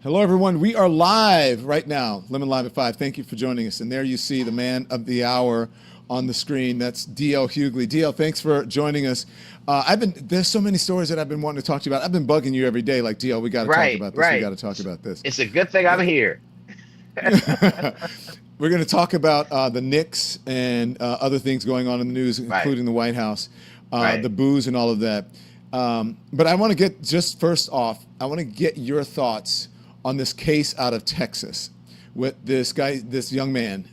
Hello, everyone. We are live right now. Lemon Live at 5. Thank you for joining us. And there you see the man of the hour on the screen. That's DL Hughley. DL, thanks for joining us. There's so many stories that I've been wanting to talk to you about. I've been bugging you every day, like, DL, we got to talk Right, about this. We got right. to talk about this. It's a good thing I'm here. We're going to talk about the Knicks and other things going on in the news, Right, including the White House, right. the booze and all of that. But I want to get just first off, I want to get your thoughts on this case out of Texas with this guy, this young man.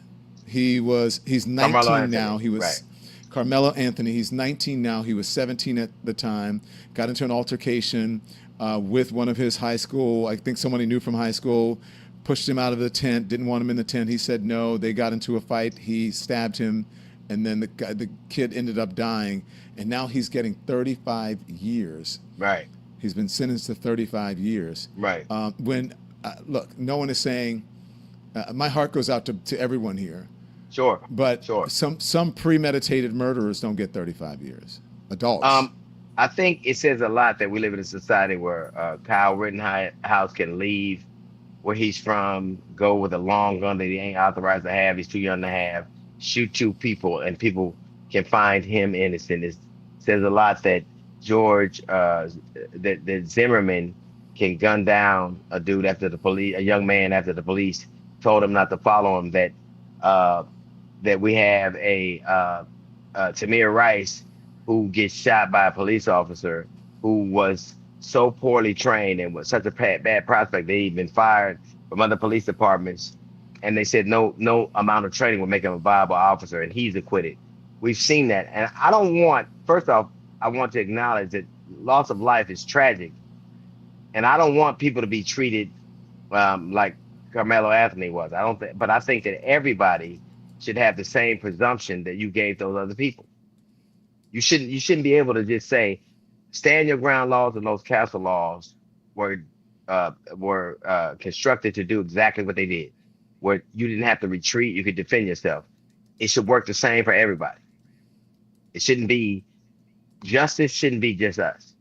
He's Karmelo 19 now. Anthony. He Right. was Carmelo Anthony. He's 19 now. He was 17 at the time. Got into an altercation with one of his high school, I think someone he knew from high school, pushed him out of the tent, didn't want him in the tent. He said no. They got into a fight. He stabbed him, and then the kid ended up dying. And now he's getting 35 years. Right, He's been sentenced to 35 years. right. Look, no one is saying, my heart goes out to everyone here, Sure, but sure. some premeditated murderers don't get 35 years. Adults. Um, I think it says a lot that we live in a society where Kyle Rittenhouse can leave where he's from, go with a long gun that he ain't authorized to have, he's too young to have, shoot two people, and people can find him innocent. It says a lot that George, that Zimmerman can gun down a dude after the police, a young man after the police told him not to follow him. Uh, that we have Tamir Rice who gets shot by a police officer who was so poorly trained and was such a bad prospect that he'd been fired from other police departments. And they said no amount of training would make him a viable officer, and he's acquitted. We've seen that. And I don't want, first off, I want to acknowledge that loss of life is tragic. And I don't want people to be treated like Carmelo Anthony was. I don't think, but I think that everybody should have the same presumption that you gave those other people. You shouldn't be able to just say stand your ground laws and those castle laws were constructed to do exactly what they did, where you didn't have to retreat, you could defend yourself. It should work the same for everybody. It shouldn't be justice shouldn't be just us.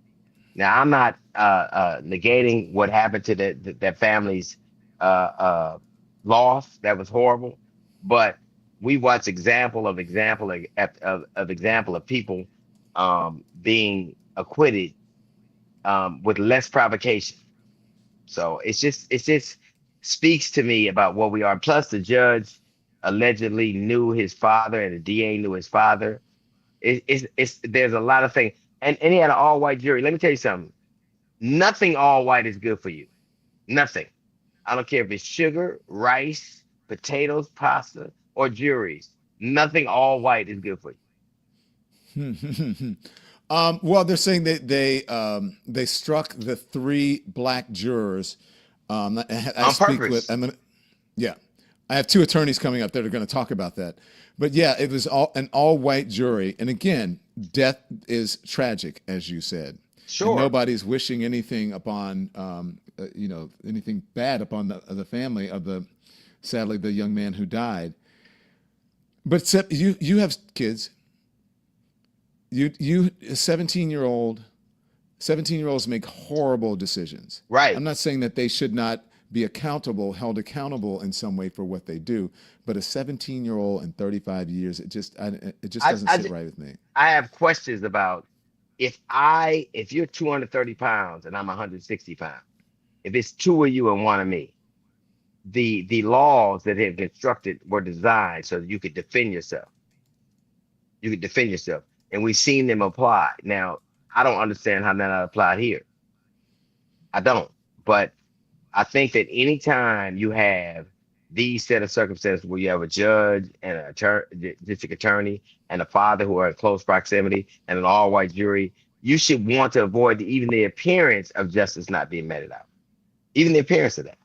Now I'm not negating what happened to that family's uh, uh, loss. That was horrible, but we watch example of people being acquitted with less provocation. So it's just speaks to me about what we are. Plus, the judge allegedly knew his father, and the DA knew his father. It's there's a lot of things, and he had an all white jury. Let me tell you something. Nothing all white is good for you. Nothing. I don't care if it's sugar, rice, potatoes, pasta, or juries. Nothing all white is good for you. Well, they're saying that they struck the three black jurors. I On speak with. purpose. I'm gonna, yeah, I have two attorneys coming up that are going to talk about that. But yeah, it was an all white jury, and again, death is tragic, as you said, and Sure. nobody's wishing anything upon anything bad upon the family of the sadly the young man who died. But you have kids. You 17-year olds make horrible decisions. Right. I'm not saying that they should not be held accountable in some way for what they do, but a 17-year-old and 35 years, it just I, doesn't I sit ju- right with me. I have questions about if you're 230 pounds and I'm 160 pounds, if it's two of you and one of me, the laws that have been constructed were designed so that you could defend yourself. You could defend yourself. And we've seen them apply. Now, I don't understand how they're not applied here. I don't. But I think that anytime you have these set of circumstances where you have a judge and a district attorney and a father who are in close proximity and an all-white jury, you should want to avoid even the appearance of justice not being meted out, even the appearance of that.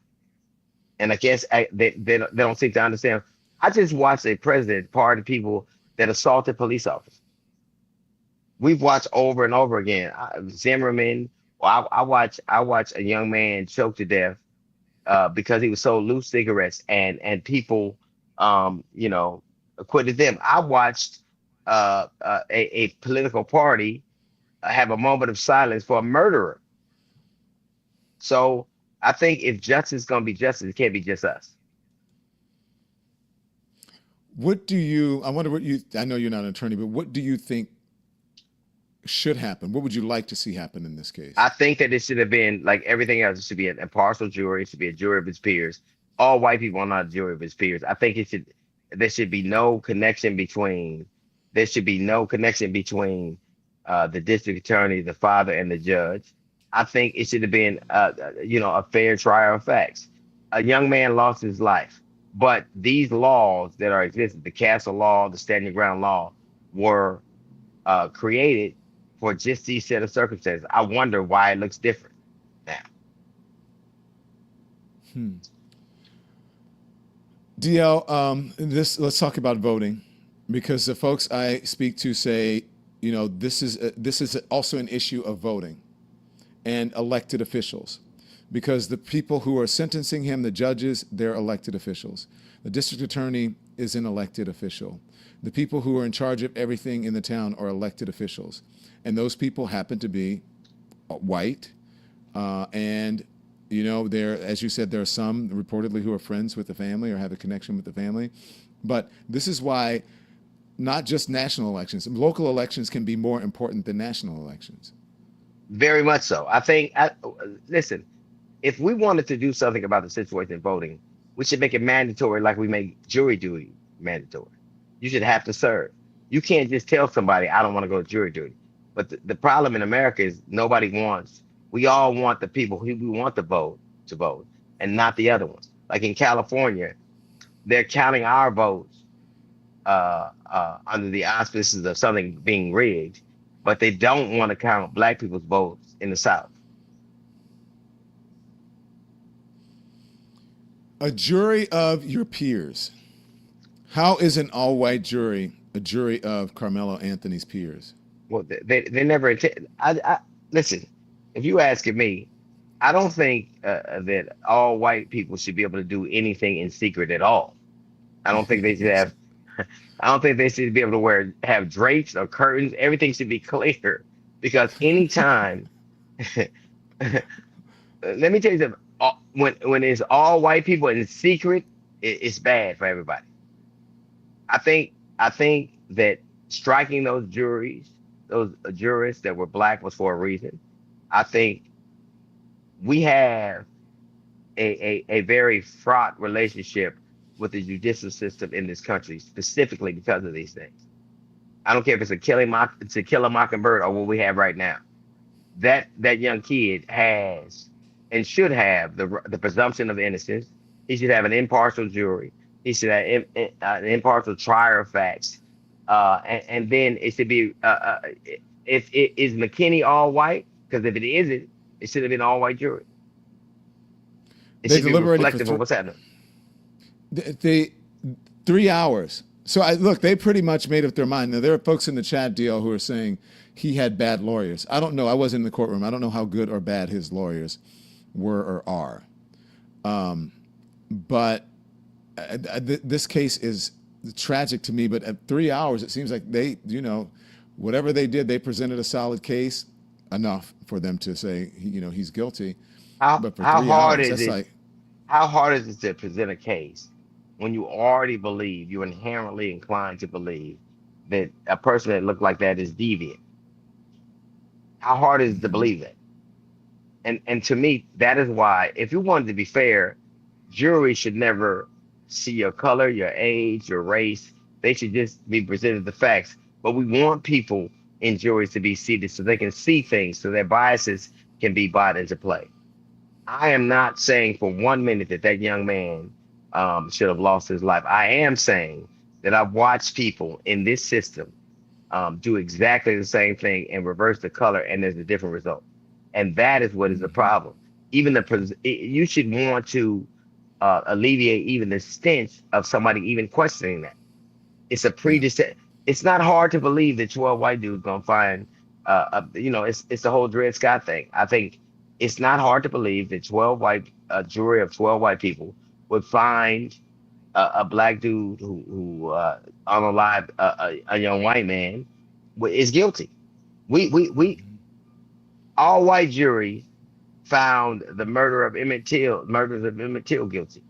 And I guess they don't seem to understand. I just watched a president pardon people that assaulted police officers. We've watched over and over again. Zimmerman. Well, I watch a young man choke to death because he was so loose cigarettes, and people acquitted them. I watched a political party have a moment of silence for a murderer. So I think if justice is gonna be justice, it can't be just us. I wonder what I know you're not an attorney, but what do you think should happen? What would you like to see happen in this case? I think that it should have been like everything else. It should be an impartial jury. It should be a jury of his peers. All white people are not a jury of his peers. I think it should. There should be no connection between. There should be no connection between the district attorney, the father, and the judge. I think it should have been, a fair trial of facts. A young man lost his life, but these laws that are existing, the castle law, the standing ground law, were created for just these set of circumstances. I wonder why it looks different now. DL, let's talk about voting, because the folks I speak to say, this is also an issue of voting and elected officials, because the people who are sentencing him, the judges, they're elected officials. The district attorney is an elected official. The people who are in charge of everything in the town are elected officials. And those people happen to be white. And, as you said, there are some reportedly who are friends with the family or have a connection with the family. But this is why not just national elections, local elections can be more important than national elections. Very much so. Listen, if we wanted to do something about the situation in voting, we should make it mandatory like we make jury duty mandatory. You should have to serve. You can't just tell somebody, I don't want to go to jury duty. But the problem in America is we all want the people who we want to vote and not the other ones. Like in California, they're counting our votes under the auspices of something being rigged, but they don't want to count black people's votes in the South. A jury of your peers. How is an all-white jury a jury of Karmelo Anthony's peers? Well, they never intend. Listen. If you asking me, I don't think that all white people should be able to do anything in secret at all. I don't think they should have. I don't think they should be able to have drapes or curtains. Everything should be clear, because anytime. Let me tell you something. When it's all white people in secret, it's bad for everybody. I think that striking those jurists that were black was for a reason. I think we have a very fraught relationship with the judicial system in this country, specifically because of these things. I don't care if it's To Kill a Mockingbird or what we have right now. That young kid has and should have the presumption of innocence. He should have an impartial jury. He should have an impartial trial of facts. And then it should be if it is McKinney all white. Because if it isn't, it should have been an all-white jury. It should be reflective of what's happening. They 3 hours. So they pretty much made up their mind. Now there are folks in the chat, DL, who are saying he had bad lawyers. I don't know. I wasn't in the courtroom. I don't know how good or bad his lawyers were or are. But this case is tragic to me. But at 3 hours, it seems like whatever they did, they presented a solid case. Enough for them to say, he's guilty. But for 3 hours, that's like. How hard is it to present a case when you already believe, you're inherently inclined to believe that a person that looked like that is deviant? How hard is it to believe that? And to me, that is why, if you wanted to be fair, juries should never see your color, your age, your race. They should just be presented the facts. But we want people in juries to be seated so they can see things, so their biases can be brought into play. I am not saying for 1 minute that young man should have lost his life. I am saying that I've watched people in this system do exactly the same thing and reverse the color, and there's a different result. And that is what is the problem. You should want to alleviate even the stench of somebody even questioning that. It's a It's not hard to believe that 12 white dudes gonna find, it's the whole Dred Scott thing. I think it's not hard to believe that a jury of 12 white people would find a black dude who unalived a young white man is guilty. We all white juries found the murders of Emmett Till guilty,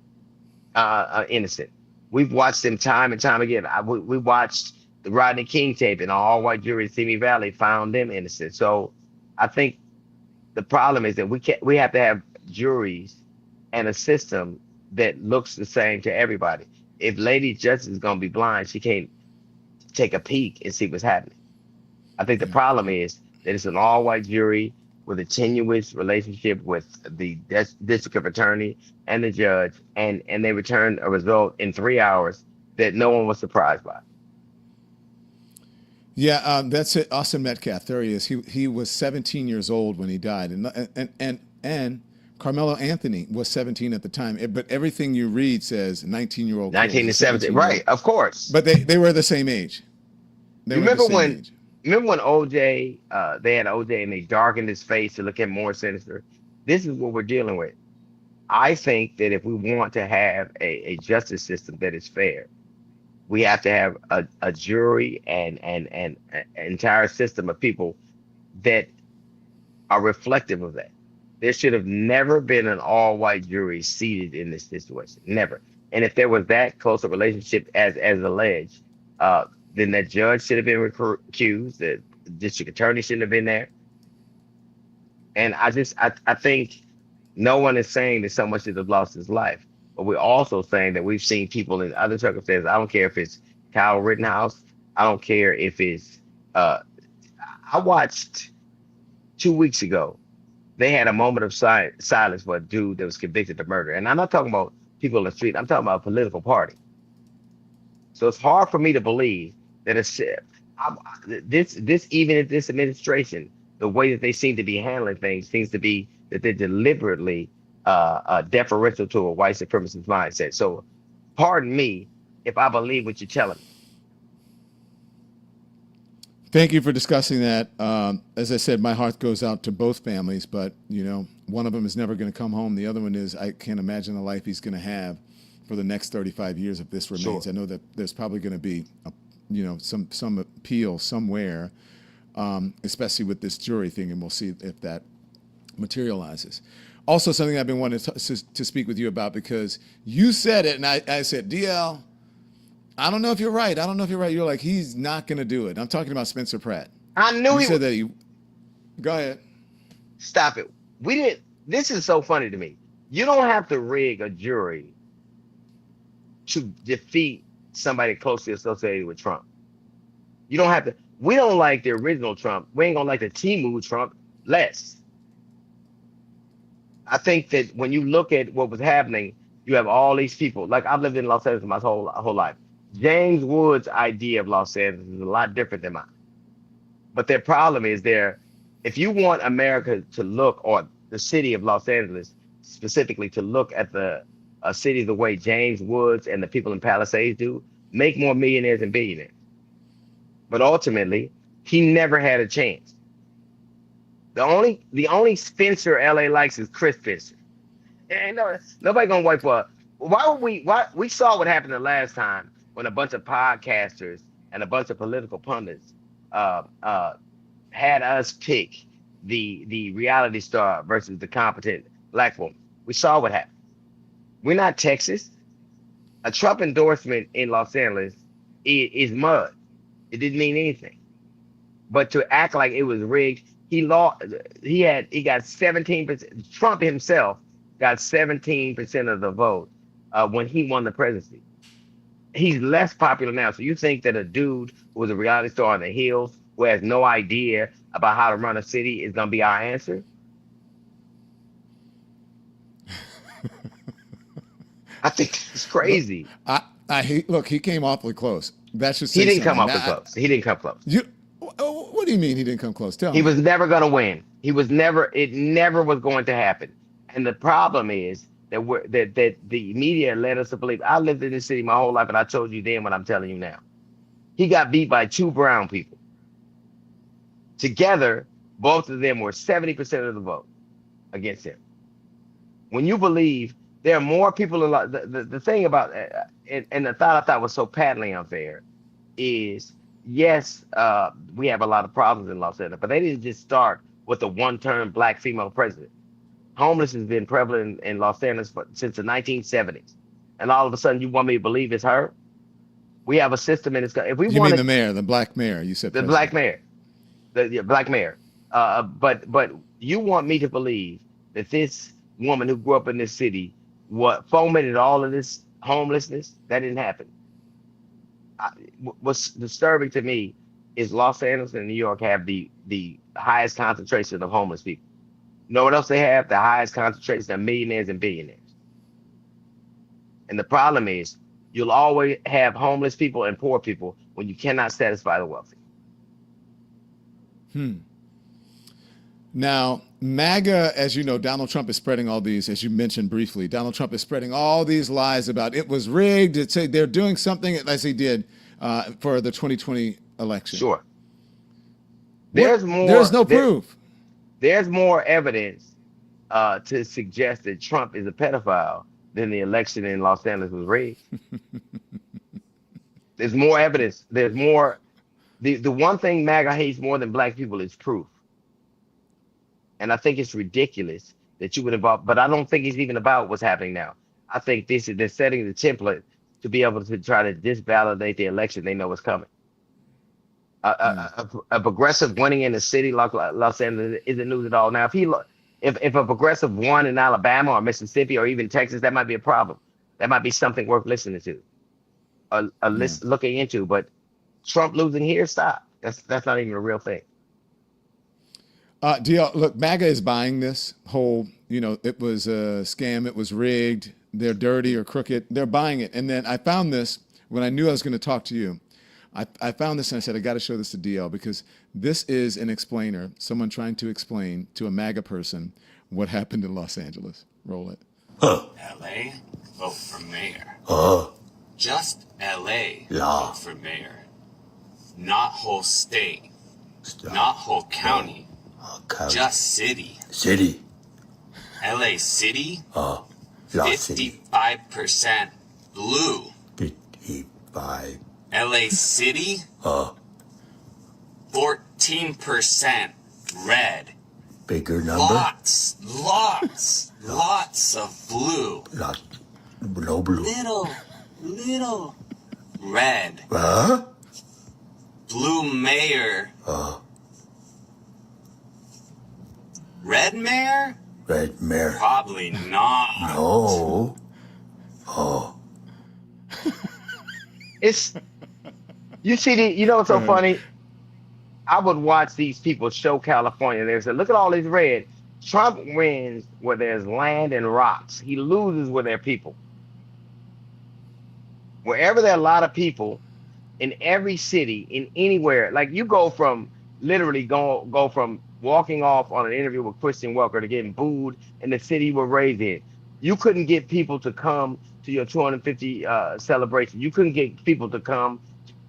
innocent. We've watched them time and time again. We watched the Rodney King tape, and an all-white jury in Simi Valley found them innocent. So I think the problem is that we have to have juries and a system that looks the same to everybody. If Lady Justice is going to be blind, she can't take a peek and see what's happening. I think the problem is that it's an all-white jury with a tenuous relationship with the district attorney and the judge, and they return a result in 3 hours that no one was surprised by. Yeah, that's it. Austin Metcalf, there he is. He was 17 years old when he died, and Karmelo Anthony was 17 at the time. But everything you read says 19-year-old. 19 to 17, right? Of course. But they were the same age. Remember when OJ, they had OJ and they darkened his face to look at more sinister? This is what we're dealing with. I think that if we want to have a justice system that is fair, we have to have a jury and an entire system of people that are reflective of that. There should have never been an all-white jury seated in this situation. Never. And if there was that close a relationship as alleged, then that judge should have been recused. The district attorney shouldn't have been there. And I think no one is saying that someone should have lost his life, but we're also saying that we've seen people in other circumstances. I don't care if it's Kyle Rittenhouse. I don't care if it's. I watched 2 weeks ago. They had a moment of silence for a dude that was convicted of murder, and I'm not talking about people in the street. I'm talking about a political party. So it's hard for me to believe that even in this administration, the way that they seem to be handling things seems to be that they're deliberately deferential to a white supremacist mindset. So pardon me if I believe what you're telling me. Thank you for discussing that. As I said, my heart goes out to both families, but one of them is never going to come home. The other one is, I can't imagine the life he's going to have for the next 35 years if this remains. Sure. I know that there's probably going to be some appeal somewhere, especially with this jury thing, and we'll see if that materializes. Also, something I've been wanting to speak with you about, because you said it, and I said, DL, I don't know if you're right. You're like, he's not going to do it. I'm talking about Spencer Pratt. I knew he said that he. Go ahead. Stop it. We didn't. This is so funny to me. You don't have to rig a jury to defeat somebody closely associated with Trump. You don't have to. We don't like the original Trump. We ain't gonna like the Timu Trump less. I think that when you look at what was happening, you have all these people. Like, I've lived in Los Angeles my whole life. James Woods' idea of Los Angeles is a lot different than mine. But their problem is if you want America to look, or the city of Los Angeles specifically to look at the city the way James Woods and the people in Palisades do, make more millionaires and billionaires. But ultimately, he never had a chance. The only Spencer LA likes is Chris Spencer. And nobody gonna wipe up. Why we saw what happened the last time when a bunch of podcasters and a bunch of political pundits had us pick the reality star versus the competent black woman. We saw what happened. We're not Texas. A Trump endorsement in Los Angeles is mud. It didn't mean anything. But to act like it was rigged, he got 17%. Trump himself got 17% of the vote when he won the presidency. He's less popular now. So you think that a dude who was a reality star on the hills, who has no idea about how to run a city, is going to be our answer? I think it's crazy. Look, he came awfully close. That's just he didn't come awfully close. He didn't come close. What do you mean he didn't come close? Tell me. He was never going to win. It never was going to happen. And the problem is that the media led us to believe. I lived in this city my whole life, and I told you then what I'm telling you now. He got beat by two brown people. Together, both of them were 70% of the vote against him. When you believe there are more people in the thing about and the thought I thought was so patently unfair is, yes, we have a lot of problems in Los Angeles, but they didn't just start with a one-term black female president. homeless has been prevalent in Los Angeles since the 1970s, and all of a sudden you want me to believe it's her? We have a system in this country. If we You mean want the mayor, the black mayor? You said the Pressley. black mayor, the black mayor. But you want me to believe that this woman who grew up in this city fomented all of this homelessness? That didn't happen. What's disturbing to me is Los Angeles and New York have the highest concentration of homeless people. You know what else they have? The highest concentration of millionaires and billionaires. And the problem is you'll always have homeless people and poor people when you cannot satisfy the wealthy. Now, MAGA, as you know, Donald Trump is spreading all these, as you mentioned briefly, Donald Trump is spreading all these lies about it was rigged. It's, they're doing something as he did for the 2020 election. Sure. There's no proof. There's more evidence to suggest that Trump is a pedophile than the election in Los Angeles was rigged. There's more evidence. There's more. The one thing MAGA hates more than black people is proof. And I think it's ridiculous that you would involve, but I don't think it's even about what's happening now. I think they're setting the template to be able to try to disvalidate the election. They know what's coming. A progressive winning in a city like Los Angeles isn't news at all. Now, if a progressive won in Alabama or Mississippi or even Texas, that might be a problem. That might be something worth listening to, looking into. But Trump losing here, stop. That's not even a real thing. DL, look, MAGA is buying this whole, it was a scam, it was rigged, they're dirty or crooked. They're buying it. And then I found this when I knew I was going to talk to you. I found this and I said, I got to show this to DL because this is an explainer, someone trying to explain to a MAGA person what happened in Los Angeles. Roll it. LA, vote for mayor. Just LA, vote for mayor. Not whole state, not whole county. Just city. City. LA City. 55. 55% blue. 55. LA City. 14% red. Bigger number. Lots of blue. No blue. Little red. Huh? Blue mayor. Red mayor? Red mayor. Probably not. No. It's you see what's so funny? I would watch these people show California. They say, look at all these red. Trump wins where there's land and rocks. He loses where there are people. Wherever there are a lot of people, in every city, in anywhere, like you go from literally go from walking off on an interview with Christian Welker to getting booed in the city you were raised in. You couldn't get people to come to your 250 celebration. You couldn't get people to come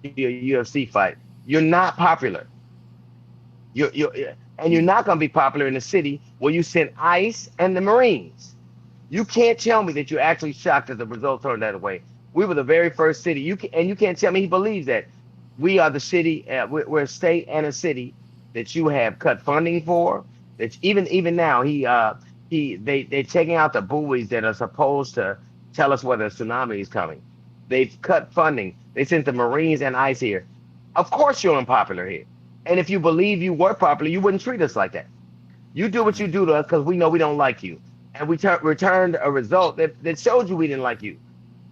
to your UFC fight. You're not popular. You're not going to be popular in a city where you sent ICE and the Marines. You can't tell me that you're actually shocked that the result turned that way. We were the very first city. You can't tell me he believes that. We are the city. We're a state and a city that you have cut funding for. That even now they're taking out the buoys that are supposed to tell us whether a tsunami is coming. They've cut funding. They sent the Marines and ICE here. Of course you're unpopular here. And if you believe you were popular, you wouldn't treat us like that. You do what you do to us because we know we don't like you. And we returned a result that showed you we didn't like you.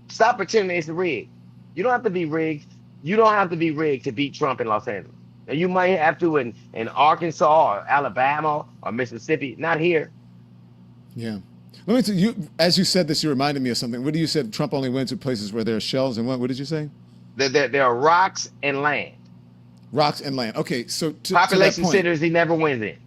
Stop pretending it's rigged. You don't have to be rigged. You don't have to be rigged to beat Trump in Los Angeles. Now, you might have to in Arkansas or Alabama or Mississippi, not here. Yeah. Let me tell you, as you said this, you reminded me of something. What did you said? Trump only wins in places where there are shells and what did you say? There are rocks and land. Rocks and land. Okay, so population to that point, centers he never wins in.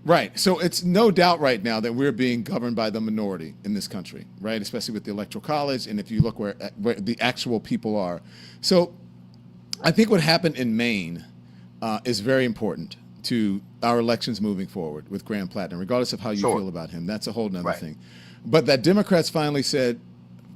Right. So it's no doubt right now that we're being governed by the minority in this country, right? Especially with the Electoral College, and if you look where the actual people are. So I think what happened in Maine is very important to our elections moving forward with Graham Platinum, regardless of how you feel about him. That's a whole nother thing. But that Democrats finally said,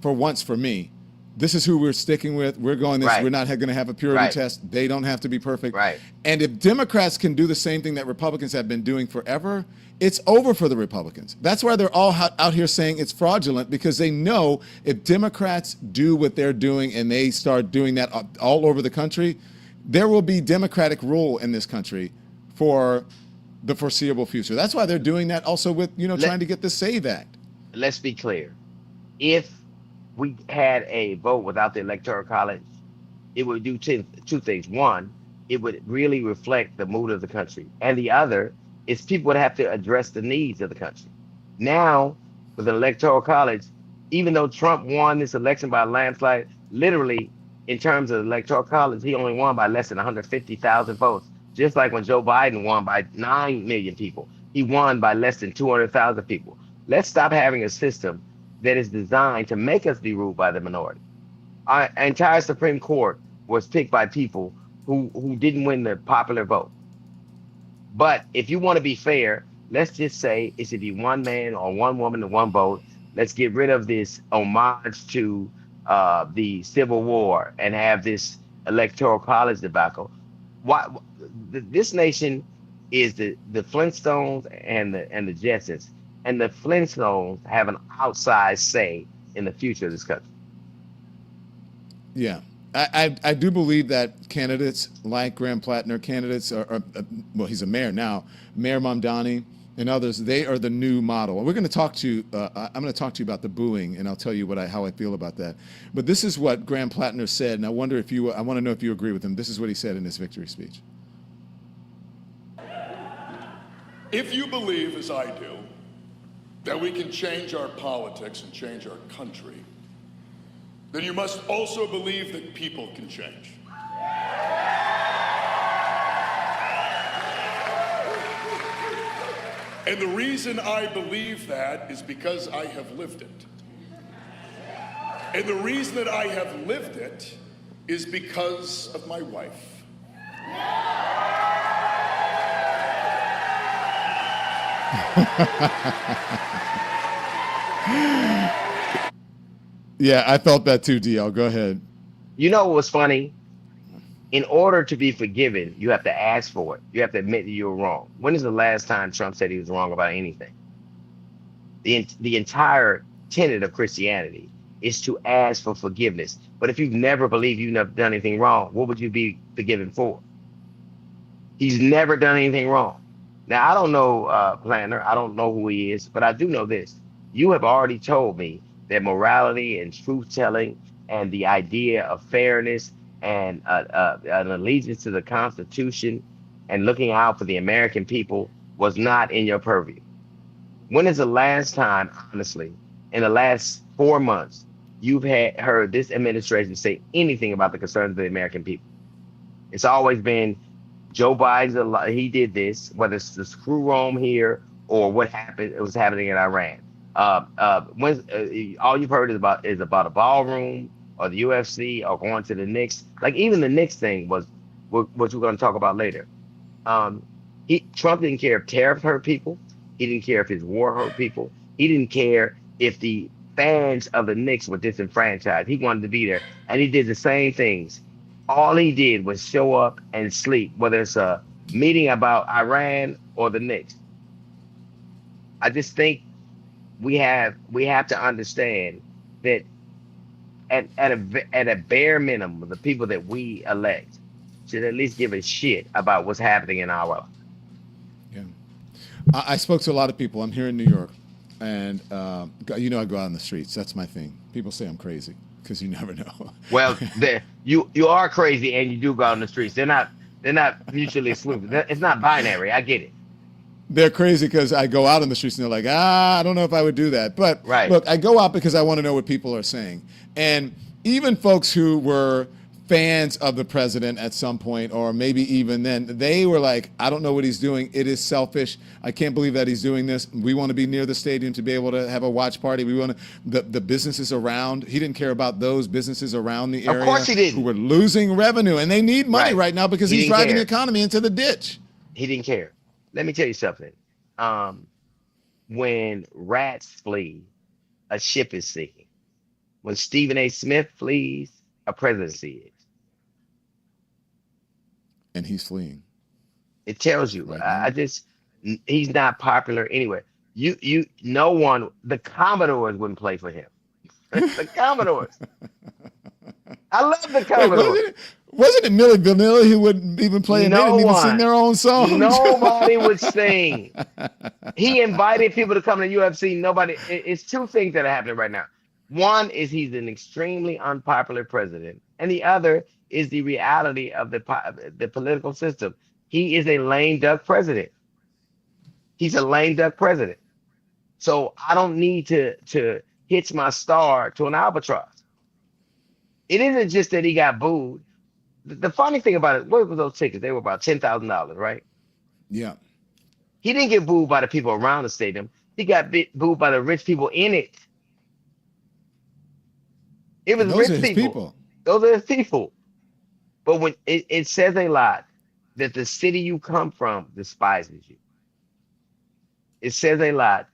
for once for me, This is who we're sticking with. We're going this. Right. We're not going to have a purity Right. test. They don't have to be perfect. Right. And if Democrats can do the same thing that Republicans have been doing forever, it's over for the Republicans. That's why they're all out here saying it's fraudulent, because they know if Democrats do what they're doing and they start doing that all over the country, there will be Democratic rule in this country for the foreseeable future. That's why they're doing that also with, trying to get the SAVE Act. Let's be clear. If we had a vote without the Electoral College, it would do two things. One, it would really reflect the mood of the country. And the other is people would have to address the needs of the country. Now, with the Electoral College, even though Trump won this election by a landslide, literally, in terms of the Electoral College, he only won by less than 150,000 votes. Just like when Joe Biden won by 9 million people, he won by less than 200,000 people. Let's stop having a system that is designed to make us be ruled by the minority. Our entire Supreme Court was picked by people who didn't win the popular vote. But if you want to be fair, let's just say it should be one man or one woman and one vote. Let's get rid of this homage to the Civil War and have this Electoral College debacle. This nation is the Flintstones and the Jetsons. And the Flintstones have an outsized say in the future of this country. Yeah. I do believe that candidates like Graham Plattner, candidates well, he's a mayor now, Mayor Mamdani and others, they are the new model. And we're going to talk to I'm going to talk to you about the booing, and I'll tell you how I feel about that. But this is what Graham Plattner said, and I want to know if you agree with him. This is what he said in his victory speech. If you believe, as I do, that we can change our politics and change our country, then you must also believe that people can change. And the reason I believe that is because I have lived it. And the reason that I have lived it is because of my wife. Yeah, I felt that too, DL. Go ahead. You know what was funny? In order to be forgiven, you have to ask for it. You have to admit that you were wrong. When is the last time Trump said he was wrong about anything? The entire tenet of Christianity is to ask for forgiveness. But if you've never believed you've never done anything wrong, what would you be forgiven for? He's never done anything wrong. Now, I don't know Planner. I don't know who he is, but I do know this. You have already told me that morality and truth-telling and the idea of fairness and an allegiance to the Constitution and looking out for the American people was not in your purview. When is the last time, honestly, in the last 4 months, you've heard this administration say anything about the concerns of the American people? It's always been Joe Biden, he did this, whether it's the screw roam here or what happened, it was happening in Iran. All you've heard is about a ballroom or the UFC or going to the Knicks. Like even the Knicks thing was what we're going to talk about later. Trump didn't care if tariffs hurt people. He didn't care if his war hurt people. He didn't care if the fans of the Knicks were disenfranchised. He wanted to be there, and he did the same things. All he did was show up and sleep, whether it's a meeting about Iran or the Knicks. I just think we have to understand that at a bare minimum, the people that we elect should at least give a shit about what's happening in our life. Yeah, I spoke to a lot of people. I'm here in New York, and I go out on the streets. That's my thing. People say I'm crazy because you never know. Well, you are crazy, and you do go out on the streets. They're not mutually exclusive. It's not binary. I get it. They're crazy because I go out on the streets and they're like, I don't know if I would do that. But right. Look, I go out because I want to know what people are saying. And even folks who were fans of the president at some point, or maybe even then, they were like, I don't know what he's doing. It is selfish. I can't believe that he's doing this. We want to be near the stadium to be able to have a watch party. We want to, the businesses around. He didn't care about those businesses around the area. Of course he didn't. Who were losing revenue, and they need money right now because he's driving the economy into the ditch. He didn't care. Let me tell you something. When rats flee, a ship is sinking. When Stephen A. Smith flees, a presidency is. And he's fleeing It tells you. right now. He's not popular anywhere. No one. The Commodores wouldn't play for him. The Commodores. I love the Wait, Commodores. wasn't it Milli Vanilli who wouldn't even play and they No didn't even sing one. their own songs? Nobody would sing. He invited people to come to UFC. Nobody. It's two things that are happening right now. One is he's an extremely unpopular president, and the other is the reality of the political system. He is a lame duck president. He's a lame duck president. So I don't need to hitch my star to an albatross. It isn't just that he got booed. The funny thing about it, what were those tickets? They were about $10,000, right? Yeah. He didn't get booed by the people around the stadium. He got booed by the rich people in it. It was And those rich are his people. Those are his people. But when it says a lot that the city you come from despises you. It says a lot.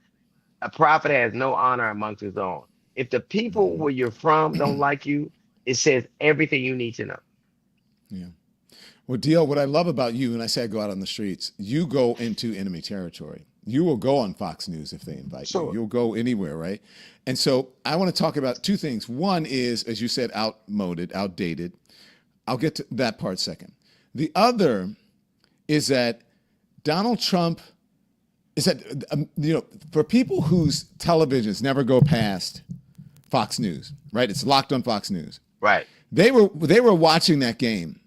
A prophet has no honor amongst his own. If the people where you're from don't like you, it says everything you need to know. Yeah. Well, DL, what I love about you, and I say I go out on the streets, you go into enemy territory. You will go on Fox News if they invite you. Sure. You'll go anywhere, right? And so I want to talk about two things. One is, as you said, outdated. I'll get to that part second. The other is that Donald Trump is that, for people whose televisions never go past Fox News, right? It's locked on Fox News. Right. They were watching that game.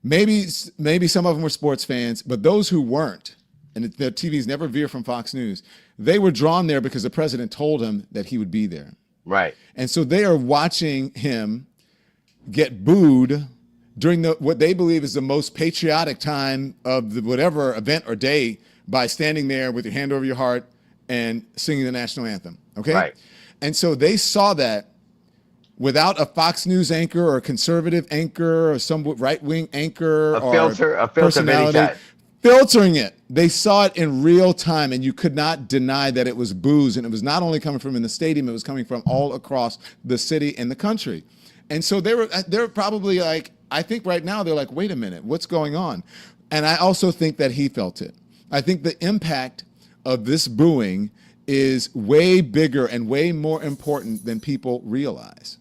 Maybe some of them were sports fans, but those who weren't, and their TVs never veer from Fox News, they were drawn there because the president told them that he would be there. Right. And so they are watching him get booed during what they believe is the most patriotic time of the whatever event or day by standing there with your hand over your heart and singing the national anthem. Okay? Right. And so they saw that without a Fox News anchor or a conservative anchor or some right-wing anchor A or filter of any personality type. filtering it. They saw it in real time, and you could not deny that it was booze. And it was not only coming from in the stadium, it was coming from all across the city and the country. And so they were probably like, I think right now they're like, wait a minute, what's going on? And I also think that he felt it. I think the impact of this booing is way bigger and way more important than people realize.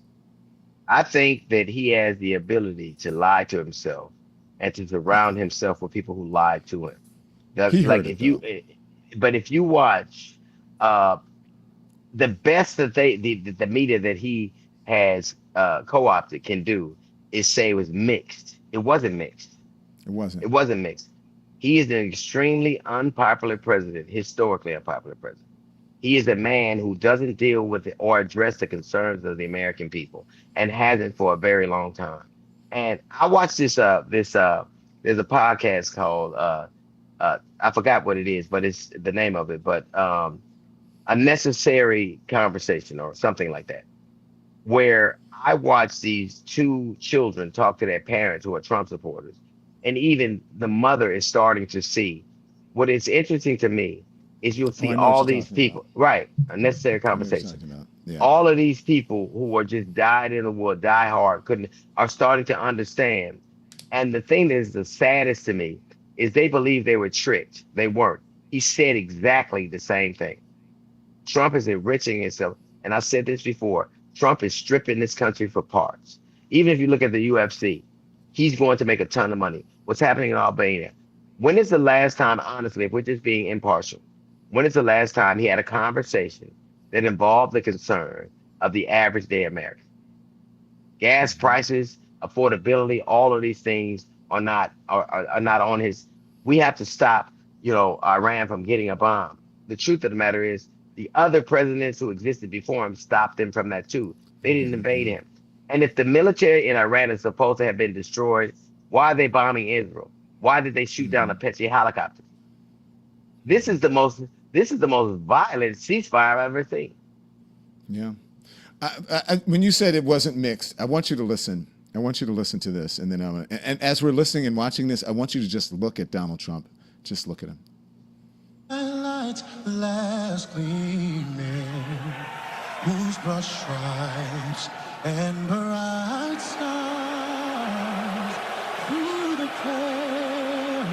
I think that he has the ability to lie to himself and to surround himself with people who lied to him. He heard it, But if you watch the best that the media that he has co-opted can do is say it was mixed. It wasn't mixed. It wasn't. It wasn't mixed. He is an extremely unpopular president, historically unpopular president. He is a man who doesn't deal with or address the concerns of the American people and hasn't for a very long time. And I watched this there's a podcast called I forgot what it is, but it's the name of it, but A Necessary Conversation or something like that, where I watched these two children talk to their parents who are Trump supporters. And even the mother is starting to see. What is interesting to me is you'll see all these people, right? A Necessary Conversation. Yeah. All of these people who are just died in the wood, die hard, are starting to understand. And the thing that is the saddest to me is they believe they were tricked. They weren't. He said exactly the same thing. Trump is enriching himself. And I said this before, Trump is stripping this country for parts. Even if you look at the UFC, he's going to make a ton of money. What's happening in Albania? When is the last time, honestly, if we're just being impartial, when is the last time he had a conversation that involved the concern of the average day American? Gas prices, affordability, all of these things are not on his. We have to stop, Iran from getting a bomb. The truth of the matter is the other presidents who existed before him stopped them from that too. They didn't invade him. And if the military in Iran is supposed to have been destroyed, why are they bombing Israel? Why did they shoot down Apache helicopters? This is the most violent ceasefire I've ever seen. Yeah. When you said it wasn't mixed, I want you to listen. I want you to listen to this, and then and as we're listening and watching this, I want you to just look at Donald Trump. Just look at him. Lights last gleaming. whose broad stripes and bright stars through the perilous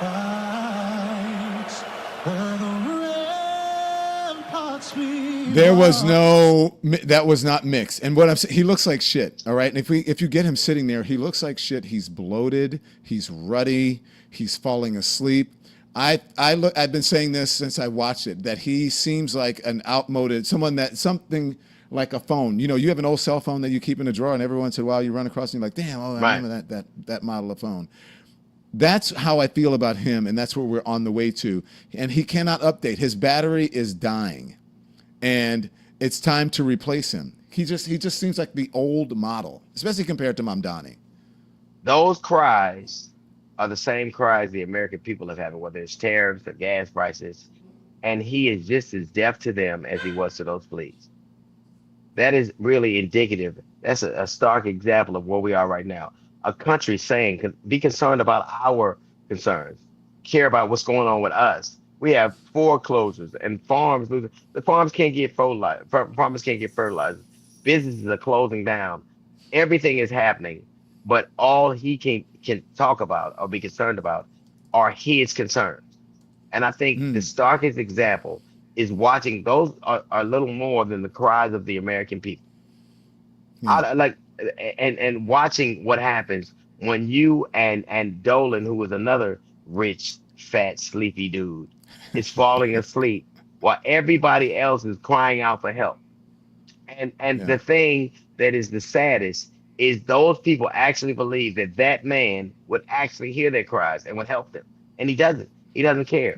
fights o'er the ramparts we There was no, that was not mixed. And what I'm saying, he looks like shit. All right. And if you get him sitting there, he looks like shit. He's bloated. He's ruddy. He's falling asleep. I've been saying this since I watched it, that he seems like an outmoded, something like a phone. You know, you have an old cell phone that you keep in a drawer, and every once in a while you run across and you're like, damn, oh, I remember that model of phone. That's how I feel about him, and that's where we're on the way to. And he cannot update. His battery is dying, and it's time to replace him. He just seems like the old model, especially compared to Mamdani. Those cries are the same cries the American people have had, whether it's tariffs or gas prices, and he is just as deaf to them as he was to those pleas. That is really indicative. That's a stark example of where we are right now. A country saying, be concerned about our concerns, care about what's going on with us. We have foreclosures and farms losing. The farms can't get fertilizer. Farmers can't get fertilizer. Businesses are closing down. Everything is happening, but all he can talk about or be concerned about are his concerns. And I think the starkest example is watching those are little more than the cries of the American people. And watching what happens when you and Dolan, who was another rich, fat, sleepy dude, is falling asleep while everybody else is crying out for help. And the thing that is the saddest is those people actually believe that man would actually hear their cries and would help them. And he doesn't. He doesn't care.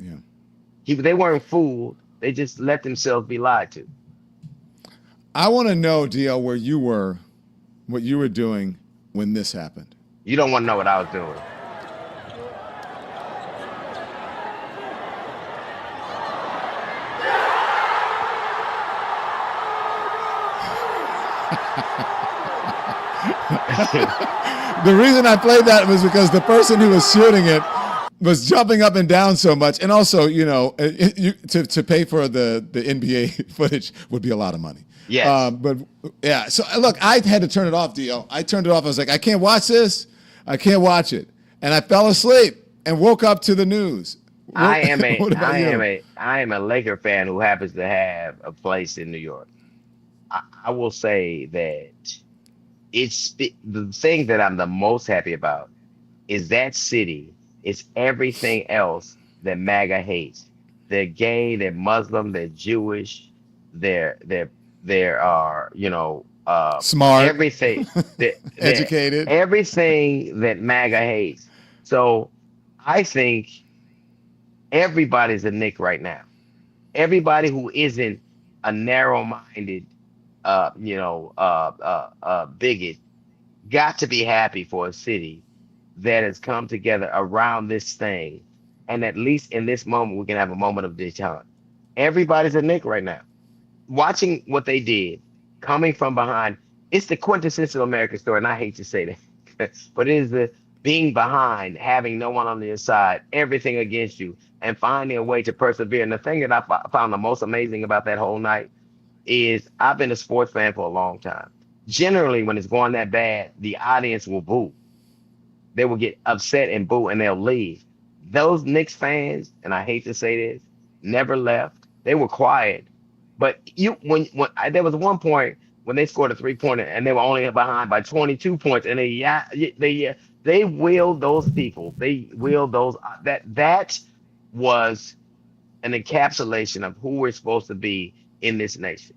Yeah. They weren't fooled. They just let themselves be lied to. I want to know, DL, where you were, what you were doing when this happened. You don't want to know what I was doing. The reason I played that was because the person who was shooting it was jumping up and down so much, and also, you know, to pay for the NBA footage would be a lot of money. Yes. But yeah, so look, I had to turn it off, DL. I turned it off. I was like, I can't watch this. I can't watch it, and I fell asleep and woke up to the news. I am a Laker fan who happens to have a place in New York. I will say that it's the thing that I'm the most happy about is that city is everything else that MAGA hates. They're gay, they're Muslim, they're Jewish, they're smart, everything, educated, everything that MAGA hates. So I think everybody's a Knick right now. Everybody who isn't a narrow-minded bigot got to be happy for a city that has come together around this thing. And at least in this moment, we can have a moment of detente. Everybody's a Knick right now. Watching what they did, coming from behind, it's the quintessential American story. And I hate to say that, but it is the being behind, having no one on the inside, everything against you, and finding a way to persevere. And the thing that I found the most amazing about that whole night is I've been a sports fan for a long time. Generally, when it's going that bad, the audience will boo. They will get upset and boo, and they'll leave. Those Knicks fans, and I hate to say this, never left. They were quiet. But when there was one point when they scored a 3-pointer and they were only behind by 22 points, and they willed those people. They willed those. That was an encapsulation of who we're supposed to be in this nation.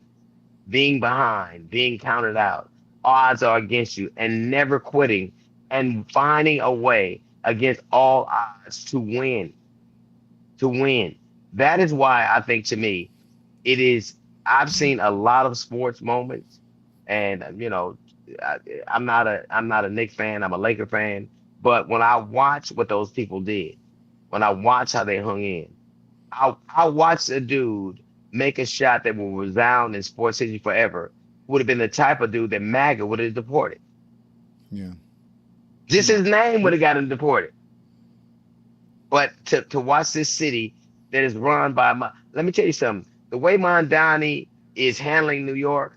Being behind, being counted out, odds are against you, and never quitting and finding a way against all odds to win. That is why I think, to me, it is, I've seen a lot of sports moments, and I'm not a Knicks fan, I'm a Laker fan, but when I watch what those people did, when I watch how they hung in, I watched a dude make a shot that will resound in sports history forever, would have been the type of dude that MAGA would have deported. Yeah. Just his name would have got him deported. But to watch this city that is run by, let me tell you something, the way Mamdani is handling New York,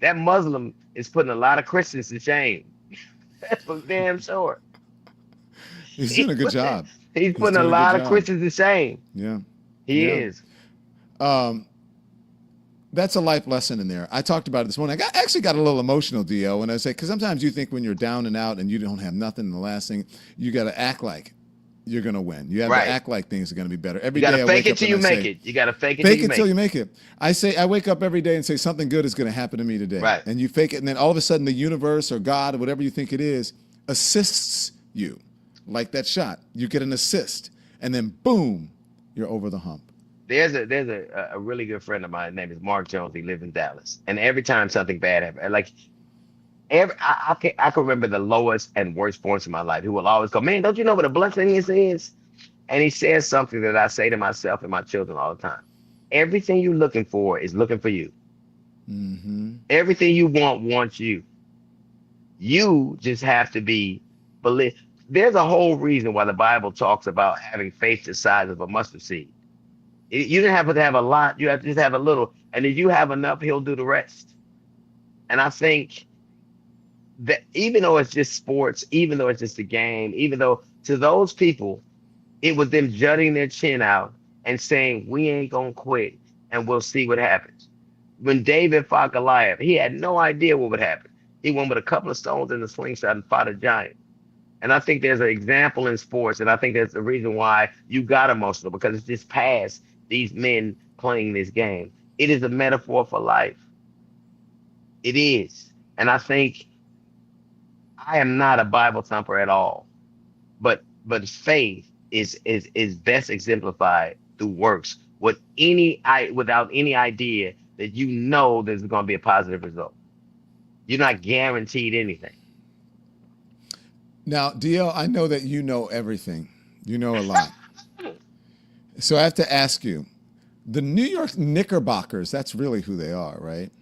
that Muslim is putting a lot of Christians to shame. That's for damn sure. He's doing a good job. He's putting a doing lot good of job. Christians to shame. Yeah. He Yeah. is. That's a life lesson in there. I talked about it this morning. I actually got a little emotional, DL, when I say, because sometimes you think when you're down and out and you don't have nothing, the last thing, you got to act like you're going to win. You have Right. to act like things are going to be better. Every You day gotta I fake wake it up till and you I make say, it. You gotta fake it fake till you it make till it. you make it. I wake up every day and say something good is going to happen to me today. Right. And you fake it, and then all of a sudden the universe or God or whatever you think it is assists you. Like that shot. You get an assist, and then boom, you're over the hump. There's a really good friend of mine. His name is Mark Jones. He lives in Dallas. And every time something bad happens, like I can remember the lowest and worst points in my life. He will always go, man, don't you know what a blessing this is? And he says something that I say to myself and my children all the time. Everything you're looking for is looking for you. Mm-hmm. Everything you want wants you. You just have to believe. There's a whole reason why the Bible talks about having faith the size of a mustard seed. You don't have to have a lot. You have to just have a little. And if you have enough, he'll do the rest. And I think that even though it's just sports, even though it's just a game, even though to those people, it was them jutting their chin out and saying, we ain't going to quit and we'll see what happens. When David fought Goliath, he had no idea what would happen. He went with a couple of stones in the slingshot and fought a giant. And I think there's an example in sports, and I think that's the reason why you got emotional, because it's just past these men playing this game. It is a metaphor for life. It is. And I think I am not a Bible thumper at all, but faith is best exemplified through works without any idea that you know there's going to be a positive result. You're not guaranteed anything. Now, DL, I know that you know everything. You know a lot. So I have to ask you, the New York Knickerbockers, that's really who they are, right?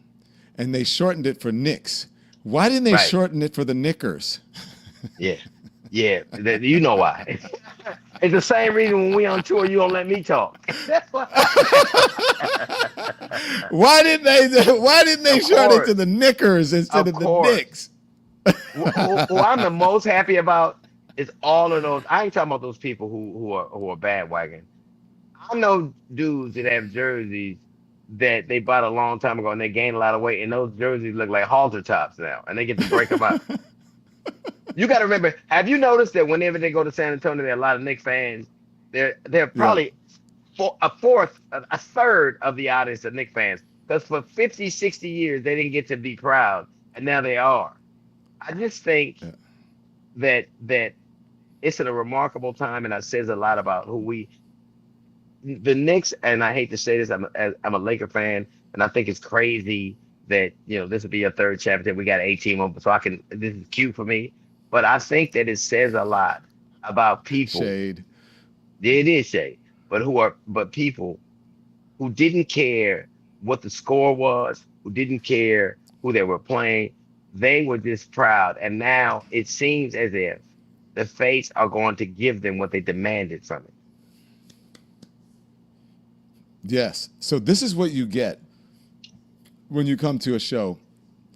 And they shortened it for Knicks. Why didn't they Right. shorten it for the Knickers? Yeah. You know why. It's the same reason when we on tour, you don't let me talk. Why didn't they Of shorten it course. to the Knickers instead Of of the course. Knicks? What I'm the most happy about is all of those. I ain't talking about those people who are bandwagon. I know dudes that have jerseys that they bought a long time ago and they gained a lot of weight, and those jerseys look like halter tops now, and they get to break them out. You got to remember. Have you noticed that whenever they go to San Antonio, there are a lot of Knicks fans. They're probably a third of the audience are Knicks fans, because for 50, 60 years they didn't get to be proud, and now they are. I just think that it's a remarkable time, and it says a lot about the Knicks. And I hate to say this, I'm a Laker fan, and I think it's crazy that this will be a third championship. We got 18 of them, so this is cute for me. But I think that it says a lot about people. Shade. It is shade, but people who didn't care what the score was, who didn't care who they were playing. They were just proud. And now it seems as if the fates are going to give them what they demanded from it. Yes. So this is what you get when you come to a show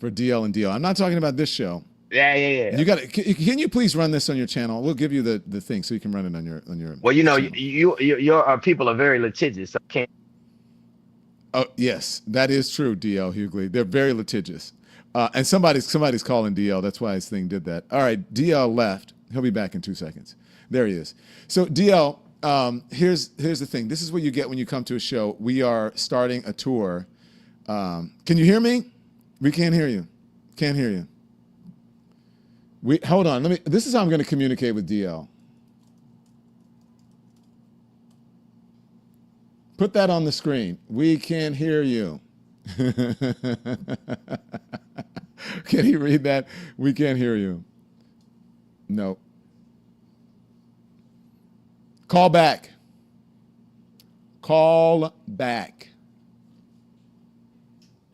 for DL and DL. I'm not talking about this show. Yeah. You got it. Can you please run this on your channel? We'll give you the thing so you can run it on your. Well, channel. your people are very litigious. So I can't. Oh yes, that is true, DL Hughley. They're very litigious. And somebody's calling DL. That's why his thing did that. All right, DL left. He'll be back in 2 seconds. There he is. So DL, here's the thing. This is what you get when you come to a show. We are starting a tour. Can you hear me? We can't hear you. Can't hear you. Hold on. This is how I'm going to communicate with DL. Put that on the screen. We can't hear you. Can he read that? We can't hear you. No. Call back. Call back.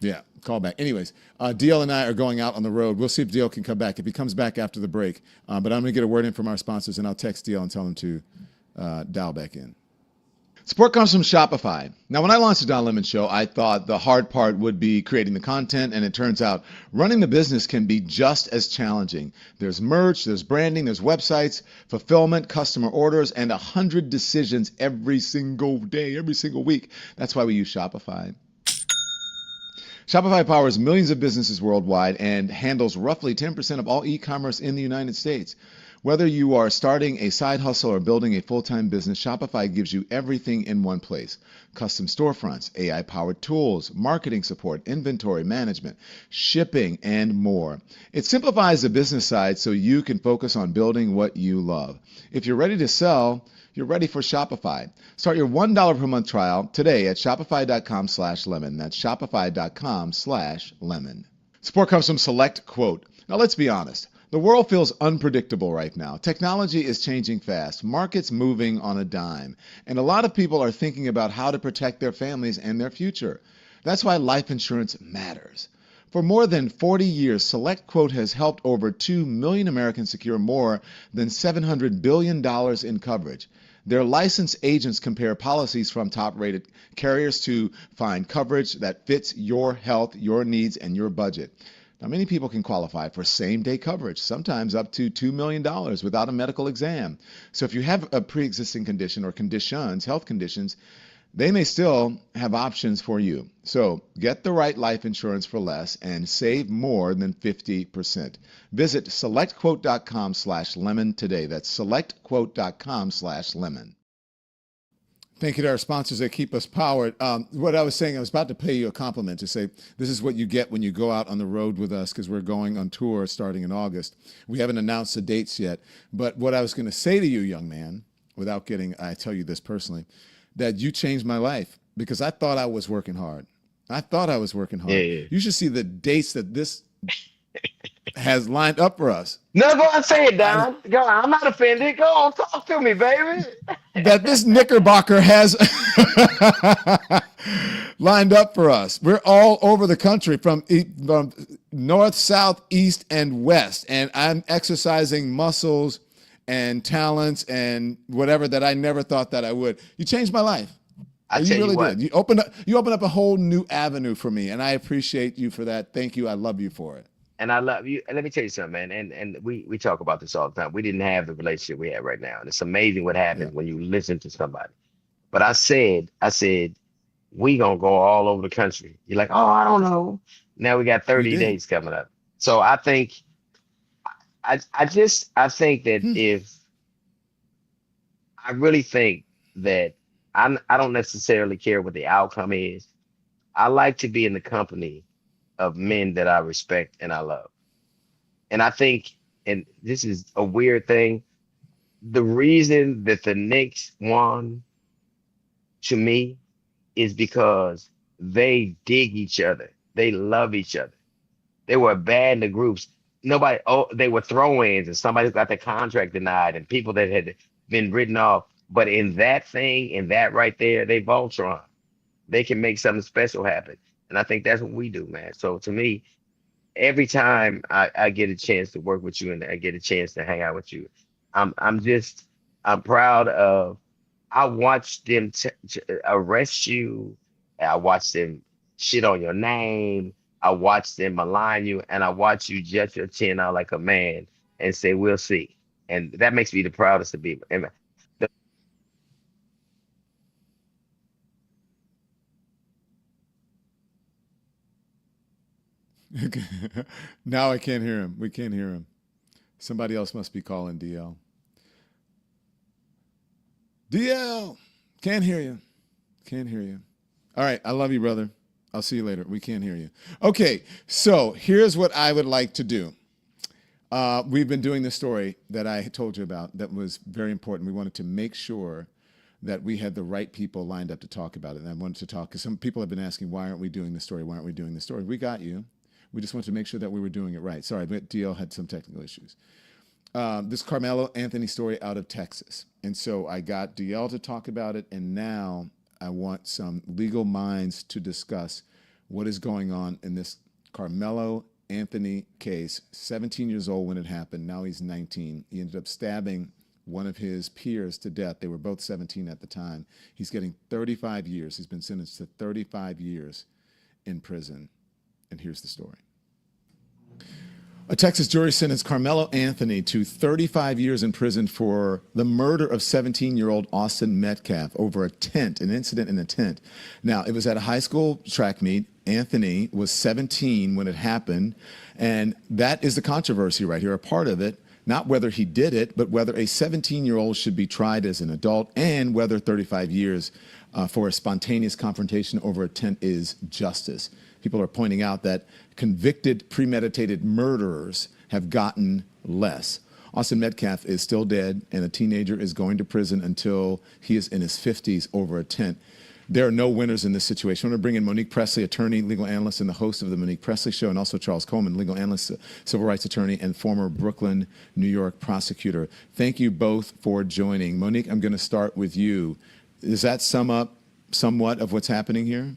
Yeah, call back. Anyways, DL and I are going out on the road. We'll see if DL can come back. If he comes back after the break. But I'm going to get a word in from our sponsors, and I'll text DL and tell him to dial back in. Support comes from Shopify. Now, when I launched the Don Lemon Show, I thought the hard part would be creating the content, and it turns out running the business can be just as challenging. There's merch, there's branding, there's websites, fulfillment, customer orders, and 100 decisions every single day, every single week. That's why we use Shopify. Shopify powers millions of businesses worldwide and handles roughly 10% of all e-commerce in the United States. Whether you are starting a side hustle or building a full-time business, Shopify gives you everything in one place. Custom storefronts, AI-powered tools, marketing support, inventory management, shipping, and more. It simplifies the business side so you can focus on building what you love. If you're ready to sell, you're ready for Shopify. Start your $1 per month trial today at shopify.com/lemon. That's shopify.com/lemon. Support comes from Select Quote. Now let's be honest. The world feels unpredictable right now. Technology is changing fast, markets moving on a dime, and a lot of people are thinking about how to protect their families and their future. That's why life insurance matters. For more than 40 years, Select Quote has helped over 2 million Americans secure more than $700 billion in coverage. Their licensed agents compare policies from top-rated carriers to find coverage that fits your health, your needs, and your budget. Now, many people can qualify for same-day coverage, sometimes up to $2 million without a medical exam. So if you have a pre-existing condition or conditions, health conditions, they may still have options for you. So get the right life insurance for less and save more than 50%. Visit selectquote.com/lemon today. That's selectquote.com/lemon. Thank you to our sponsors that keep us powered. What I was saying, I was about to pay you a compliment to say this is what you get when you go out on the road with us, because we're going on tour starting in August. We haven't announced the dates yet. But what I was going to say to you, young man, without getting, I tell you this personally, that you changed my life because I thought I was working hard. Yeah. You should see the dates that this has lined up for us. No, go and say it, Don. Go on. I'm not offended. Go on, talk to me, baby. That this Knickerbocker has lined up for us. We're all over the country from north, south, east, and west. And I'm exercising muscles and talents and whatever that I never thought that I would. You changed my life. I You tell you really what. did. You opened up a whole new avenue for me, and I appreciate you for that. Thank you. I love you for it. And I love you. And let me tell you something, man. And we talk about this all the time. We didn't have the relationship we have right now. And it's amazing what happens when you listen to somebody. But I said, we gonna go all over the country. You're like, oh, I don't know. Now we got 30 did. days coming up. So I think I think that I really think that I don't necessarily care what the outcome is. I like to be in the company of men that I respect and I love. And I think, and this is a weird thing, the reason that the Knicks won to me is because they dig each other. They love each other. They were a band of groups. They were throw-ins and somebody got their contract denied and people that had been written off. But in that right there, they Voltron. They can make something special happen. And I think that's what we do, man. So to me, every time I get a chance to work with you and I get a chance to hang out with you, I'm proud of. I watched them arrest you. I watched them shit on your name. I watched them malign you, and I watched you jet your chin out like a man and say, "We'll see." And that makes me the proudest of people. And Now I can't hear him. We can't hear him. Somebody else must be calling DL. DL, can't hear you. Can't hear you. All right, I love you, brother. I'll see you later. We can't hear you. Okay, so here's what I would like to do. We've been doing this story that I told you about that was very important. We wanted to make sure that we had the right people lined up to talk about it. And I wanted to talk, because some people have been asking, why aren't we doing the story? Why aren't we doing the story? We got you. We just wanted to make sure that we were doing it right. Sorry, but DL had some technical issues. This Karmelo Anthony story out of Texas. And so I got DL to talk about it, and now I want some legal minds to discuss what is going on in this Karmelo Anthony case. 17 years old when it happened. Now he's 19. He ended up stabbing one of his peers to death. They were both 17 at the time. He's getting 35 years. He's been sentenced to 35 years in prison. And here's the story. A Texas jury sentenced Karmelo Anthony to 35 years in prison for the murder of 17-year-old Austin Metcalf over an incident in a tent. Now, it was at a high school track meet. Anthony was 17 when it happened, and that is the controversy right here, a part of it. Not whether he did it, but whether a 17-year-old should be tried as an adult, and whether 35 years for a spontaneous confrontation over a tent is justice. People are pointing out that convicted premeditated murderers have gotten less. Austin Metcalf is still dead, and a teenager is going to prison until he is in his 50s over a tent. There are no winners in this situation. I want to bring in Monique Pressley, attorney, legal analyst, and the host of the Monique Pressley Show, and also Charles Coleman, legal analyst, civil rights attorney, and former Brooklyn, New York prosecutor. Thank you both for joining. Monique, I'm going to start with you. Does that sum up somewhat of what's happening here?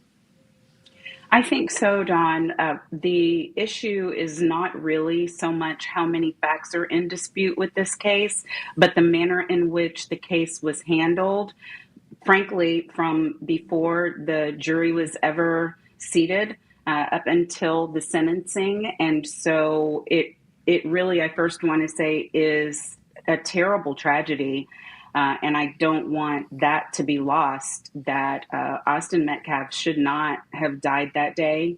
I think so, Don. The issue is not really so much how many facts are in dispute with this case, but the manner in which the case was handled. Frankly, from before the jury was ever seated up until the sentencing. And so it really, I first want to say, is a terrible tragedy. And I don't want that to be lost, that Austin Metcalf should not have died that day.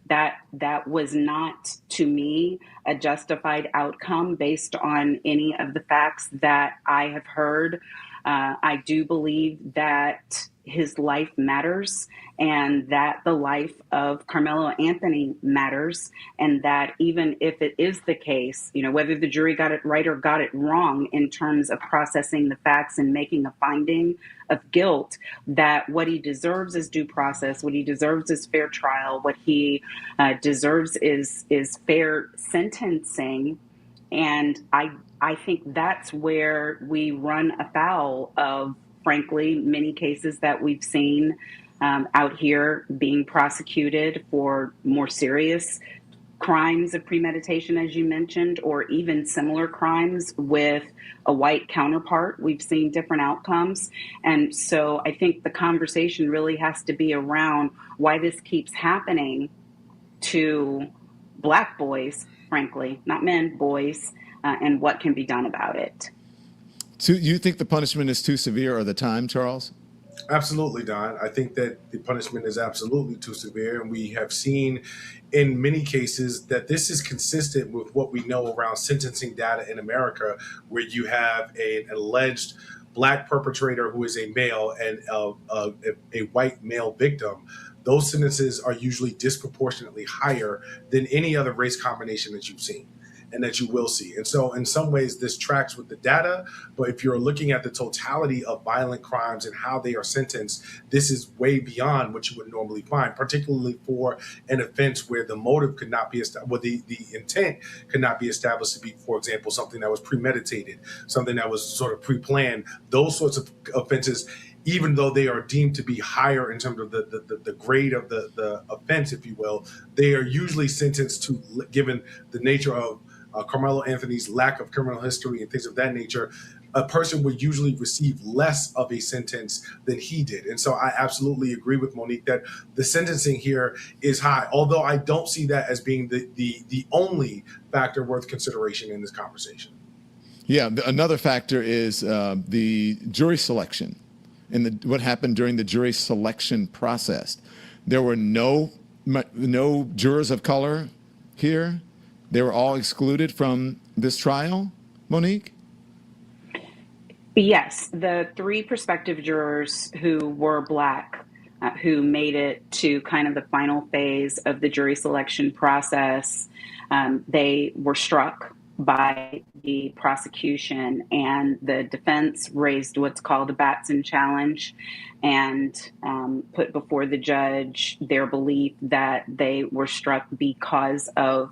That was not, to me, a justified outcome based on any of the facts that I have heard. I do believe that his life matters, and that the life of Karmelo Anthony matters, and that even if it is the case, whether the jury got it right or got it wrong in terms of processing the facts and making a finding of guilt, that what he deserves is due process, what he deserves is fair trial, what he deserves is fair sentencing. And I think that's where we run afoul of, frankly, many cases that we've seen out here being prosecuted for more serious crimes of premeditation, as you mentioned, or even similar crimes with a white counterpart. We've seen different outcomes. And so I think the conversation really has to be around why this keeps happening to Black boys, frankly, not men, boys, and what can be done about it. So you think the punishment is too severe, or the time, Charles? Absolutely, Don. I think that the punishment is absolutely too severe. And we have seen in many cases that this is consistent with what we know around sentencing data in America, where you have an alleged Black perpetrator who is a male and a white male victim. Those sentences are usually disproportionately higher than any other race combination that you've seen and that you will see. And so in some ways, this tracks with the data. But if you're looking at the totality of violent crimes and how they are sentenced, this is way beyond what you would normally find, particularly for an offense where the motive could not be established, where the intent could not be established to be, for example, something that was premeditated, something that was sort of pre-planned. Those sorts of offenses, even though they are deemed to be higher in terms of the grade of the offense, if you will, they are usually sentenced to, given the nature of Karmelo Anthony's lack of criminal history and things of that nature, a person would usually receive less of a sentence than he did. And so I absolutely agree with Monique that the sentencing here is high, although I don't see that as being the only factor worth consideration in this conversation. Yeah, another factor is the jury selection and what happened during the jury selection process. There were no jurors of color here. They were all excluded from this trial, Monique? Yes, the 3 prospective jurors who were Black, who made it to kind of the final phase of the jury selection process, they were struck by the prosecution, and the defense raised what's called a Batson challenge and put before the judge their belief that they were struck because of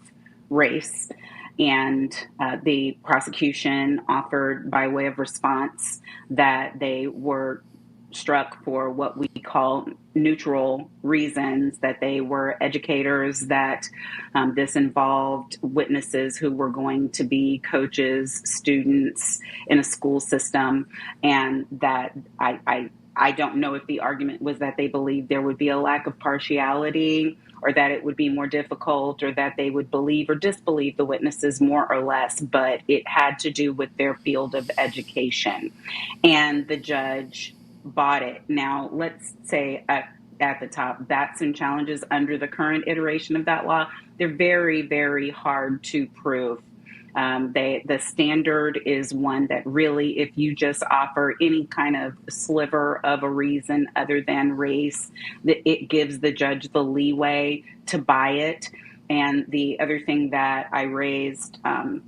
race. And the prosecution offered by way of response that they were struck for what we call neutral reasons, that they were educators, that this involved witnesses who were going to be coaches, students in a school system, and that I don't know if the argument was that they believed there would be a lack of partiality, or that it would be more difficult, or that they would believe or disbelieve the witnesses more or less, but it had to do with their field of education. And the judge bought it. Now, let's say at the top, Batson challenges under the current iteration of that law, they're very, very hard to prove. The standard is one that really, if you just offer any kind of sliver of a reason other than race, that it gives the judge the leeway to buy it. And the other thing that I raised,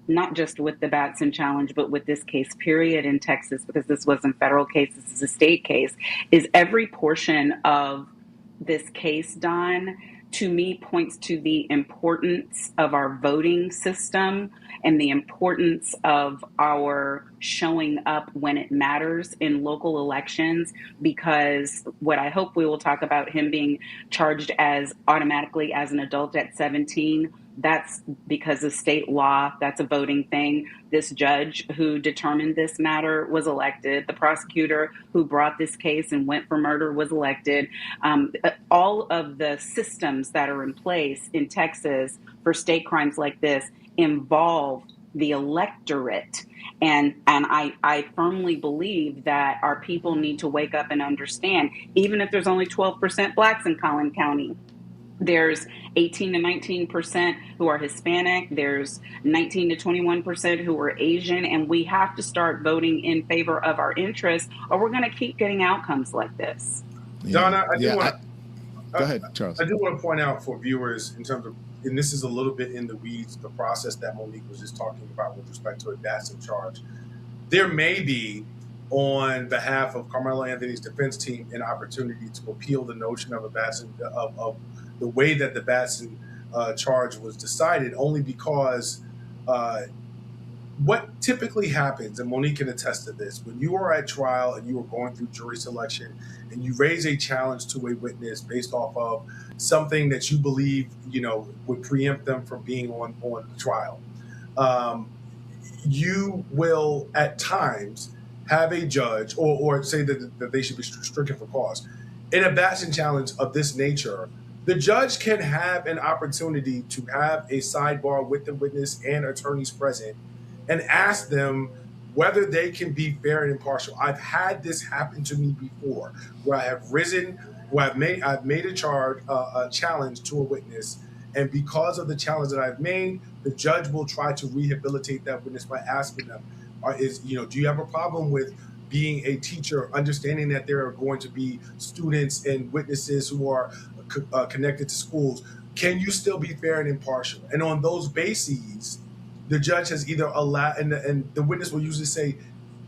not just with the Batson challenge, but with this case, period, in Texas, because this wasn't a federal case, this is a state case, is every portion of this case, Don, to me points to the importance of our voting system and the importance of our showing up when it matters in local elections, because what I hope we will talk about, him being charged as automatically as an adult at 17, that's because of state law. That's a voting thing. This judge who determined this matter was elected. The prosecutor who brought this case and went for murder was elected. All of the systems that are in place in Texas for state crimes like this involve the electorate. And I firmly believe that our people need to wake up and understand, even if there's only 12% blacks in Collin County, there's 18 to 19% who are Hispanic. There's 19 to 21% who are Asian. And we have to start voting in favor of our interests, or we're going to keep getting outcomes like this. Donna, go ahead, Charles. I do want to point out for viewers in terms of, and this is a little bit in the weeds, the process that Monique was just talking about with respect to a Batson charge. There may be, on behalf of Karmelo Anthony's defense team, an opportunity to appeal the notion of a Batson, of the way that the Batson charge was decided, only because what typically happens, and Monique can attest to this, when you are at trial and you are going through jury selection and you raise a challenge to a witness based off of something that you believe, would preempt them from being on trial, you will at times have a judge or say that they should be stricken for cause. In a Batson challenge of this nature, the judge can have an opportunity to have a sidebar with the witness and attorneys present and ask them whether they can be fair and impartial. I've had this happen to me before, where I have risen, where I've made a challenge to a witness, and because of the challenge that I've made, the judge will try to rehabilitate that witness by asking them, do you have a problem with being a teacher, understanding that there are going to be students and witnesses who are connected to schools? Can you still be fair and impartial? And on those bases, the judge has either allowed, and the witness will usually say,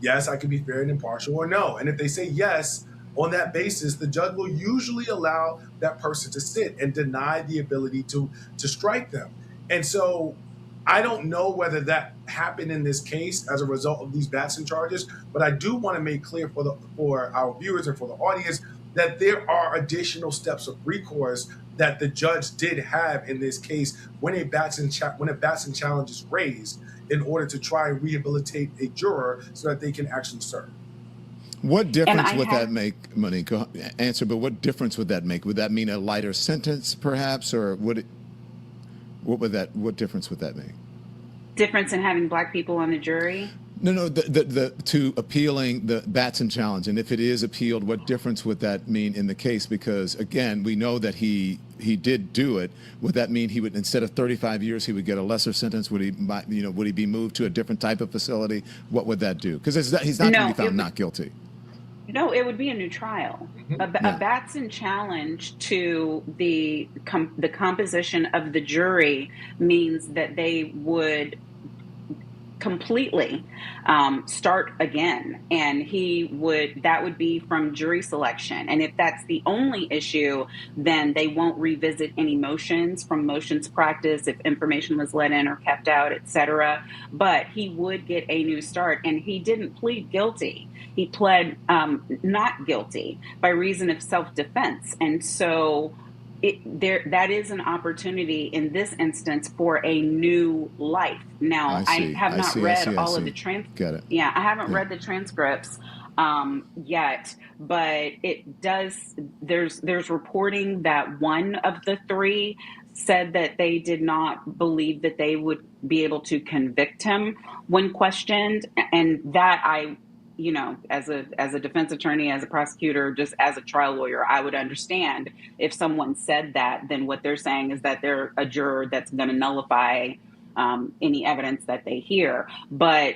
yes, I can be fair and impartial, or no. And if they say yes, on that basis, the judge will usually allow that person to sit and deny the ability to strike them. And so I don't know whether that happened in this case as a result of these Batson charges, but I do want to make clear for our viewers and for the audience that there are additional steps of recourse that the judge did have in this case when a Batson challenge is raised in order to try and rehabilitate a juror so that they can actually serve. What difference would that make, Monique? Answer, but what difference would that make? Would that mean a lighter sentence, perhaps, or would it? What difference would that make? Difference in having black people on the jury? No. To appealing the Batson challenge, and if it is appealed, what difference would that mean in the case? Because again, we know that he did do it. Would that mean he would, instead of 35 years, he would get a lesser sentence? Would he be moved to a different type of facility? What would that do? Because he's not going to be found not guilty. No, it would be a new trial. A Batson challenge to the composition of the jury means that they would completely start again, and that would be from jury selection. And if that's the only issue, then they won't revisit any motions from motions practice if information was let in or kept out, etc. But he would get a new start, and he didn't plead guilty. He pled not guilty by reason of self-defense. And so that is an opportunity in this instance for a new life. Now, I have not read all of the transcripts. Got it. Yeah, I haven't read the transcripts yet, but it does. There's reporting that one of the three said that they did not believe that they would be able to convict him when questioned, and that as a defense attorney, as a prosecutor, just as a trial lawyer, I would understand if someone said that. Then what they're saying is that they're a juror that's going to nullify any evidence that they hear. But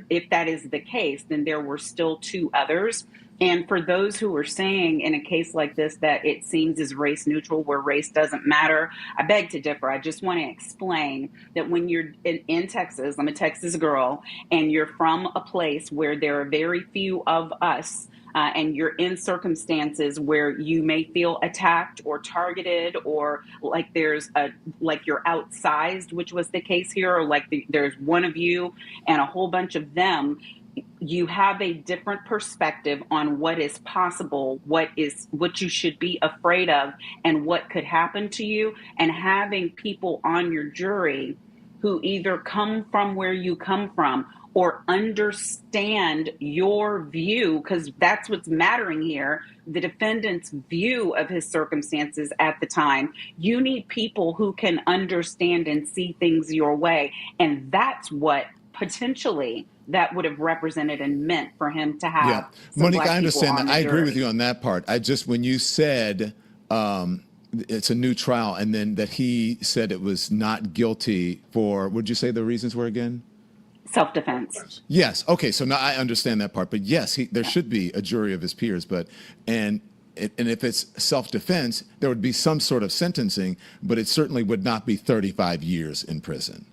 if that is the case, then there were still two others. And for those who are saying in a case like this that it seems is race neutral, where race doesn't matter, I beg to differ. I just want to explain that when you're in Texas, I'm a Texas girl, and you're from a place where there are very few of us, and you're in circumstances where you may feel attacked or targeted, or like you're outsized, which was the case here, or like there's one of you and a whole bunch of them. You have a different perspective on what is possible, what you should be afraid of, and what could happen to you. And having people on your jury who either come from where you come from or understand your view, because that's what's mattering here, the defendant's view of his circumstances at the time. You need people who can understand and see things your way. And that's what potentially that would have represented and meant for him to have. Monique, I understand that. I agree with you on that part. When you said it's a new trial, and then that he said it was not guilty for, would you say the reasons were again? Self-defense. Yes. Okay. So now I understand that part. But yes, there should be a jury of his peers. And if it's self-defense, there would be some sort of sentencing, but it certainly would not be 35 years in prison.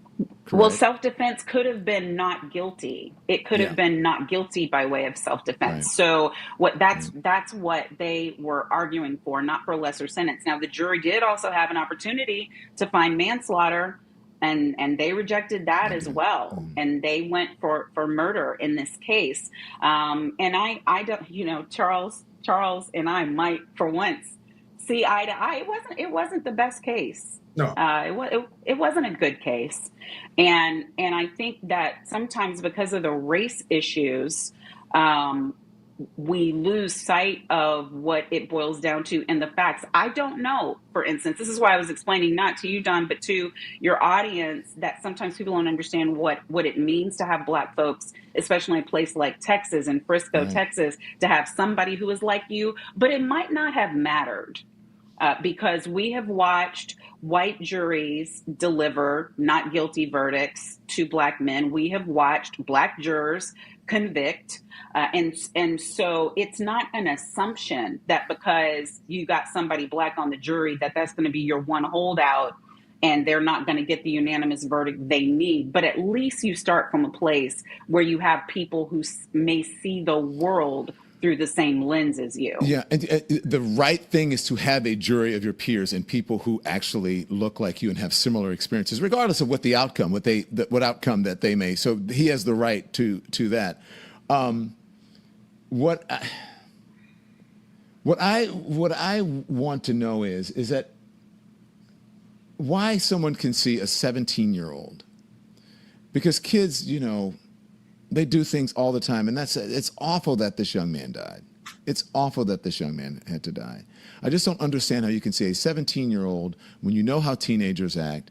Correct? Well, self-defense could have been not guilty. It could have been not guilty by way of self-defense. Right. So that's what they were arguing for, not for a lesser sentence. Now, the jury did also have an opportunity to find manslaughter, and they rejected that as well. And they went for murder in this case. And I don't, Charles and I might for once see eye to eye. It wasn't the best case. No, it wasn't a good case, and I think that sometimes because of the race issues, we lose sight of what it boils down to in the facts. I don't know, for instance, this is why I was explaining not to you, Don, but to your audience, that sometimes people don't understand what it means to have Black folks, especially in a place like Texas, in Frisco, Texas, to have somebody who is like you, but it might not have mattered. Because we have watched white juries deliver not guilty verdicts to Black men. We have watched Black jurors convict. And so it's not an assumption that because you got somebody Black on the jury, that's going to be your one holdout and they're not going to get the unanimous verdict they need. But at least you start from a place where you have people who may see the world through the same lens as you. Yeah, and the right thing is to have a jury of your peers and people who actually look like you and have similar experiences, regardless of what the outcome, what outcome that they may. So he has the right to that. What I want to know is that why someone can see a 17-year-old, because kids, they do things all the time, and it's awful that this young man died. It's awful that this young man had to die. I just don't understand how you can see a 17-year-old when you know how teenagers act.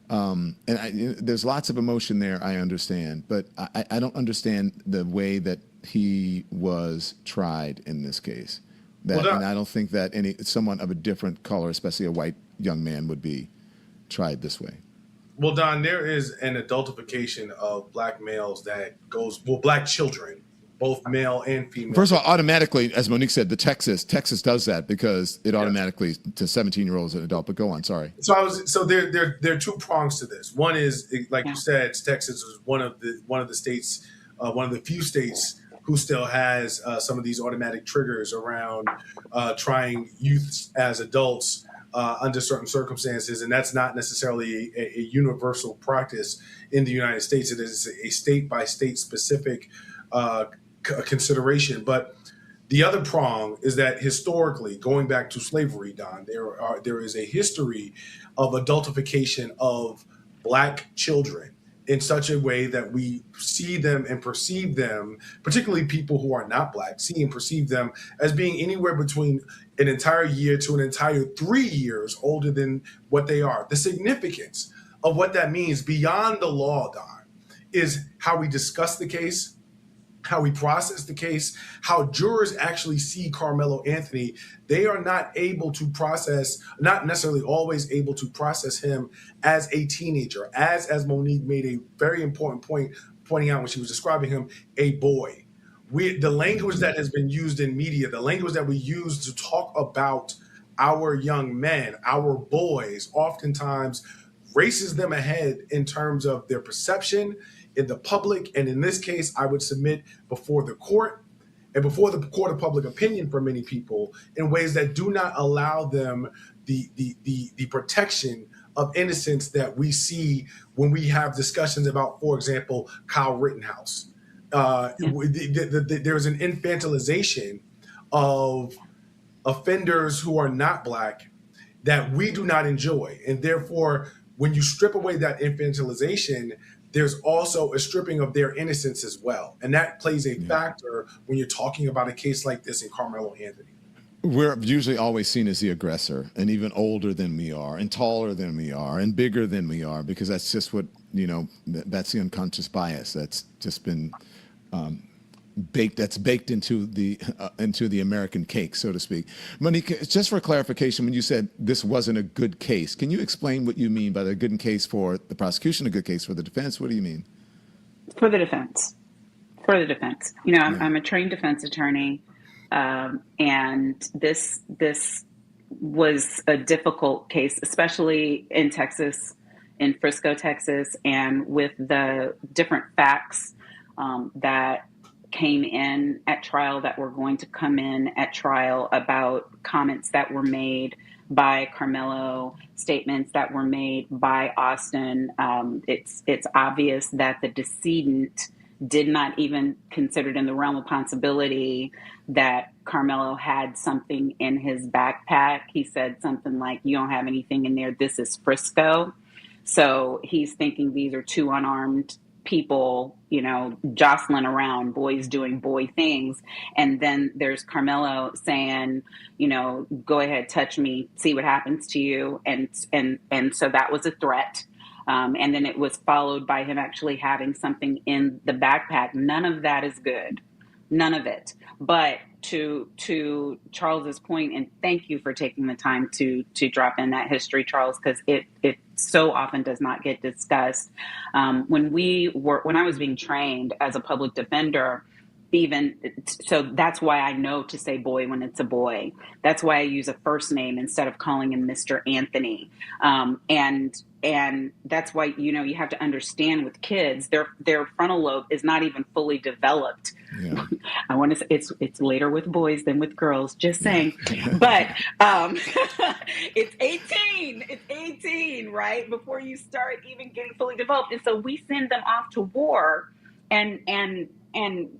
There's lots of emotion there, I understand, but I don't understand the way that he was tried in this case. And I don't think that someone of a different color, especially a white young man, would be tried this way. Well, Don, there is an adultification of Black males Black children both male and female. First of all, automatically, as Monique said, Texas does that because it automatically to 17-year-olds an adult. But go on, sorry. So there are two prongs to this. One is, like you said, Texas is one of the states, one of the few states who still has some of these automatic triggers around trying youths as adults under certain circumstances, and that's not necessarily a universal practice in the United States. It is a state by state specific consideration. But the other prong is that historically, going back to slavery, Don, there is a history of adultification of Black children in such a way that we see them and perceive them, particularly people who are not Black, see and perceive them as being anywhere between an entire year to an entire 3 years older than what they are. The significance of what that means beyond the law, Don, is how we discuss the case, how we process the case, how jurors actually see Karmelo Anthony. They are not able to process, not necessarily always able to process him as a teenager, as Monique made a very important point, pointing out when she was describing him, a boy. The language that has been used in media, the language that we use to talk about our young men, our boys, oftentimes races them ahead in terms of their perception in the public, and in this case, I would submit before the court and before the court of public opinion for many people in ways that do not allow them the protection of innocence that we see when we have discussions about, for example, Kyle Rittenhouse. There's an infantilization of offenders who are not Black that we do not enjoy, and therefore, when you strip away that infantilization, there's also a stripping of their innocence as well. And that plays a factor when you're talking about a case like this in Karmelo Anthony. We're usually always seen as the aggressor, and even older than we are, and taller than we are, and bigger than we are, because that's just what, that's the unconscious bias that's just been baked into the American cake, so to speak. Monique, just for clarification, when you said this wasn't a good case, can you explain what you mean by the good case for the prosecution, a good case for the defense? What do you mean? For the defense. I'm a trained defense attorney, and this was a difficult case, especially in Texas, in Frisco, Texas, and with the different facts that came in at trial that were going to come in at trial about comments that were made by Karmelo, statements that were made by Austin. It's obvious that the decedent did not even consider it in the realm of possibility that Karmelo had something in his backpack. He said something like, "You don't have anything in there. This is Frisco." So he's thinking these are two unarmed people, jostling around, boys doing boy things. And then there's Karmelo saying, go ahead, touch me, see what happens to you. And so that was a threat. And then it was followed by him actually having something in the backpack. None of that is good. None of it. But to Charles's point, and thank you for taking the time to drop in that history, Charles, because it so often does not get discussed. When I was being trained as a public defender, so that's why I know to say boy when it's a boy. That's why I use a first name instead of calling him Mr. Anthony. And that's why, you have to understand with kids, their frontal lobe is not even fully developed. Yeah. I want to say it's later with boys than with girls, just saying. But it's 18. It's 18, right? Before you start even getting fully developed. And so we send them off to war and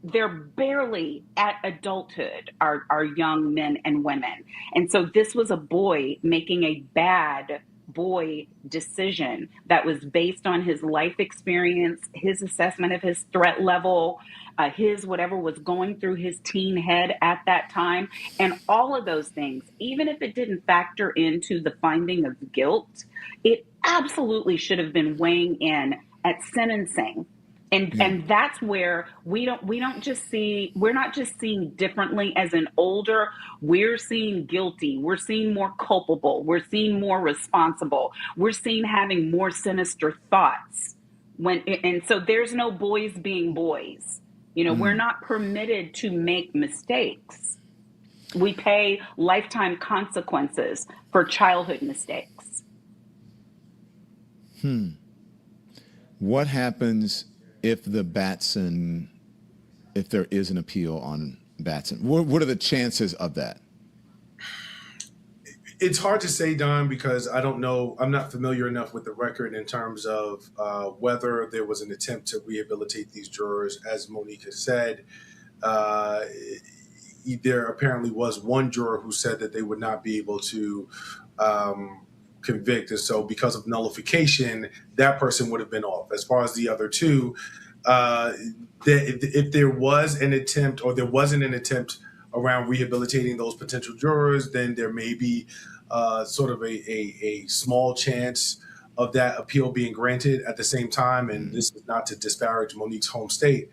they're barely at adulthood, our young men and women. And so this was a boy making a bad boy decision that was based on his life experience, his assessment of his threat level, his whatever was going through his teen head at that time. And all of those things, even if it didn't factor into the finding of guilt, it absolutely should have been weighing in at sentencing. And that's where we're not just seeing differently as an older, we're seeing guilty, we're seeing more culpable, we're seeing more responsible, we're seeing having more sinister thoughts. And so there's no boys being boys. You know, we're not permitted to make mistakes. We pay lifetime consequences for childhood mistakes. What happens if there is an appeal on Batson? What are the chances of that? It's hard to say, Don, because I don't know. I'm not familiar enough with the record in terms of whether there was an attempt to rehabilitate these jurors. As Monique has said, there apparently was one juror who said that they would not be able to convict. And so because of nullification, that person would have been off. As far as the other two, if there was an attempt or there wasn't an attempt around rehabilitating those potential jurors, then there may be sort of a small chance of that appeal being granted at the same time. And this is not to disparage Monique's home state.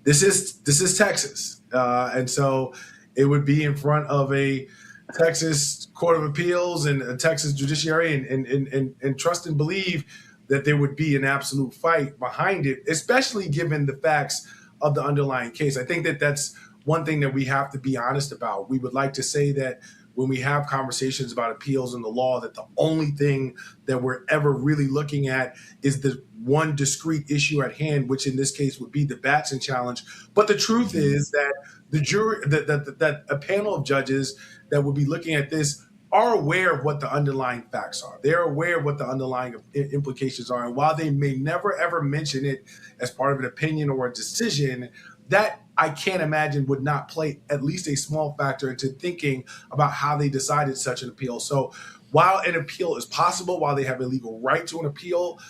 This is Texas. And so it would be in front of a Texas Court of Appeals and a Texas judiciary and trust and believe that there would be an absolute fight behind it, especially given the facts of the underlying case. I think that that's one thing that we have to be honest about. We would like to say that when we have conversations about appeals and the law, that the only thing that we're ever really looking at is the one discrete issue at hand, which in this case would be the Batson challenge. But the truth is that the jury, that a panel of judges that would be looking at this are aware of what the underlying facts are. They're aware of what the underlying implications are. And while they may never, ever mention it as part of an opinion or a decision, that I can't imagine would not play at least a small factor into thinking about how they decided such an appeal. So while an appeal is possible, while they have a legal right to an appeal,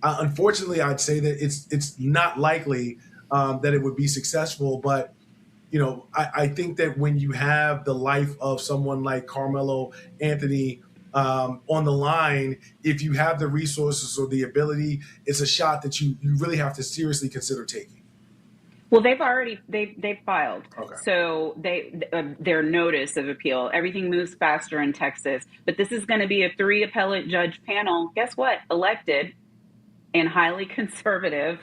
unfortunately, I'd say that it's not likely that it would be successful. But you know, I think that when you have the life of someone like Karmelo Anthony on the line, if you have the resources or the ability, it's a shot that you really have to seriously consider taking. Well, they've filed. Okay. So their notice of appeal, everything moves faster in Texas, but this is going to be a 3 appellate judge panel. Guess what? Elected in highly conservative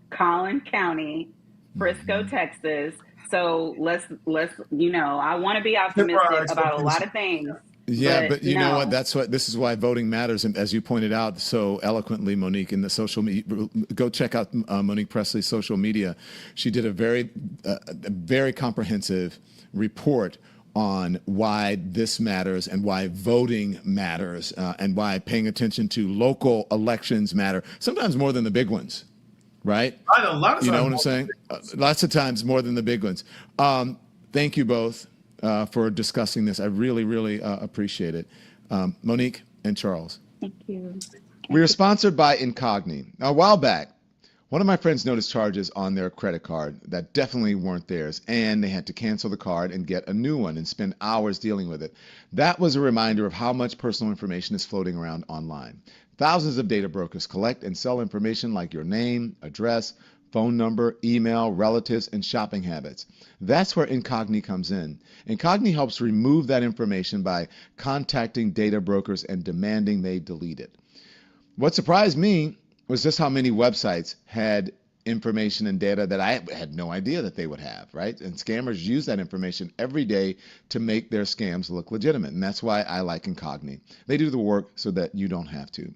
Collin County, Frisco, Texas. So let's I want to be optimistic about a lot of things. Yeah, but you know what? This is why voting matters. And as you pointed out so eloquently, Monique, in the social media, go check out Monique Pressley's social media. She did a very comprehensive report on why this matters and why voting matters and why paying attention to local elections matter, sometimes more than the big ones. Right? A lot of times, you know what I'm saying? Lots of times more than the big ones. Thank you both for discussing this. I really, really appreciate it. Monique and Charles. Thank you. We are sponsored by Incogni. Now, a while back, one of my friends noticed charges on their credit card that definitely weren't theirs, and they had to cancel the card and get a new one and spend hours dealing with it. That was a reminder of how much personal information is floating around online. Thousands of data brokers collect and sell information like your name, address, phone number, email, relatives, and shopping habits. That's where Incogni comes in. Incogni helps remove that information by contacting data brokers and demanding they delete it. What surprised me was just how many websites had information and data that I had no idea that they would have, right? And scammers use that information every day to make their scams look legitimate. And that's why I like Incogni. They do the work so that you don't have to.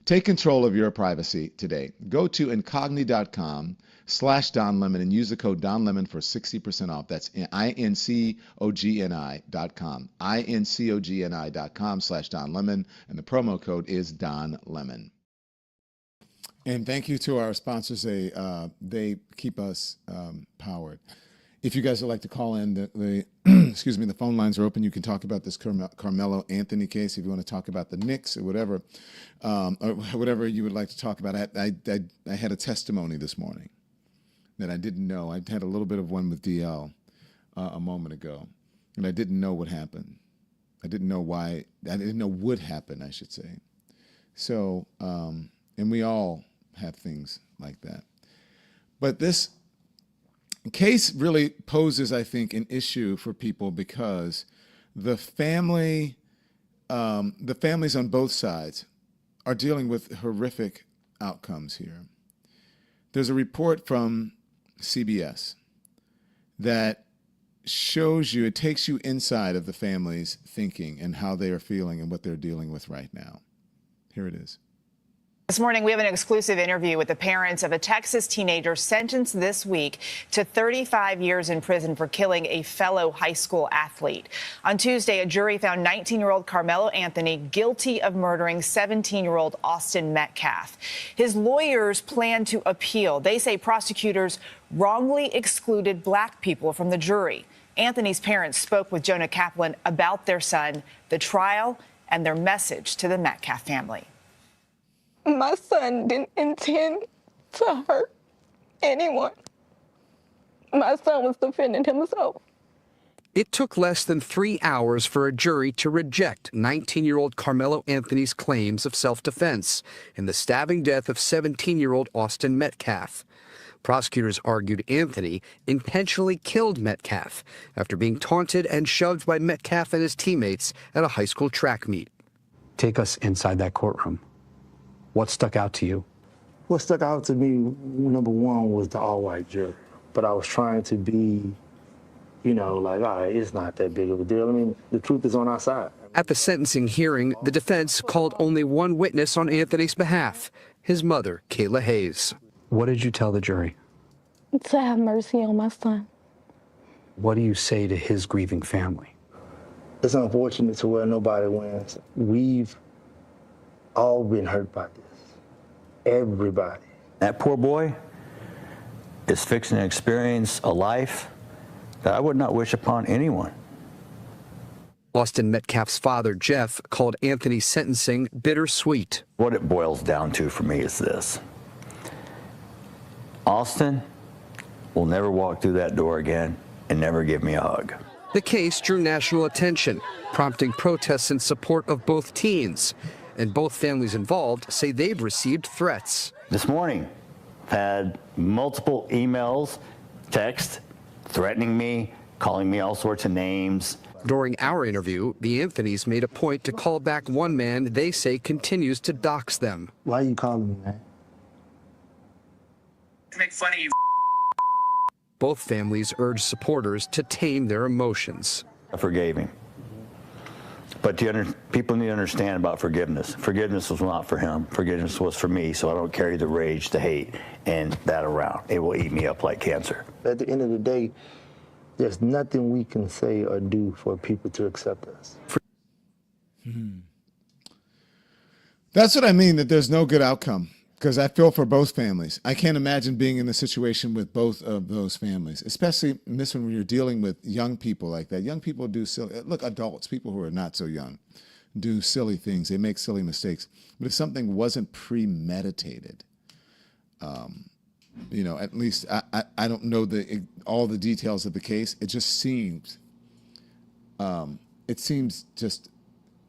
Take control of your privacy today. Go to incogni.com/Don Lemon and use the code Don Lemon for 60% off. That's INCOGNI.com. INCOGNI.com/Don Lemon. And the promo code is Don Lemon. And thank you to our sponsors. They keep us powered. If you guys would like to call in, the excuse me, the phone lines are open. You can talk about this Karmelo Anthony case. If you want to talk about the Knicks or whatever you would like to talk about. I had a testimony this morning that I didn't know. I had a little bit of one with DL a moment ago, and I didn't know what happened. I didn't know why. I didn't know would happen, I should say. So, and we all have things like that. But this case really poses, I think, an issue for people because the families on both sides are dealing with horrific outcomes here. There's a report from CBS that shows you, it takes you inside of the family's thinking and how they are feeling and what they're dealing with right now. Here it is. This morning, we have an exclusive interview with the parents of a Texas teenager sentenced this week to 35 years in prison for killing a fellow high school athlete. On Tuesday, a jury found 19-year-old Karmelo Anthony guilty of murdering 17-year-old Austin Metcalf. His lawyers plan to appeal. They say prosecutors wrongly excluded black people from the jury. Anthony's parents spoke with Jonah Kaplan about their son, the trial, and their message to the Metcalf family. My son didn't intend to hurt anyone. My son was defending himself. It took less than 3 hours for a jury to reject 19-year-old Karmelo Anthony's claims of self-defense in the stabbing death of 17-year-old Austin Metcalf. Prosecutors argued Anthony intentionally killed Metcalf after being taunted and shoved by Metcalf and his teammates at a high school track meet. Take us inside that courtroom. What stuck out to you? What stuck out to me, number one, was the all-white jury. But I was trying to be, like, all right, it's not that big of a deal. I mean, the truth is on our side. At the sentencing hearing, the defense called only one witness on Anthony's behalf, his mother, Kayla Hayes. What did you tell the jury? To have mercy on my son. What do you say to his grieving family? It's unfortunate to where nobody wins. We've all been hurt by this. Everybody. That poor boy is fixing to experience a life that I would not wish upon anyone. Austin Metcalf's father, Jeff, called Anthony's sentencing bittersweet. What it boils down to for me is this. Austin will never walk through that door again and never give me a hug. The case drew national attention, prompting protests in support of both teens. And both families involved say they've received threats. This morning, I've had multiple emails, texts, threatening me, calling me all sorts of names. During our interview, the Anthonys made a point to call back one man they say continues to dox them. Why are you calling me, man? To make fun of you. Both families urged supporters to tame their emotions. I forgave him. But people need to understand about forgiveness. Forgiveness was not for him. Forgiveness was for me, so I don't carry the rage, the hate, and that around. It will eat me up like cancer. At the end of the day, there's nothing we can say or do for people to accept us. That's what I mean, that there's no good outcome. Because I feel for both families. I can't imagine being in the situation with both of those families, especially in this one when you're dealing with young people like that. Young people do silly, look, adults, people who are not so young, do silly things. They make silly mistakes. But if something wasn't premeditated, at least I don't know all the details of the case. It just seems, just,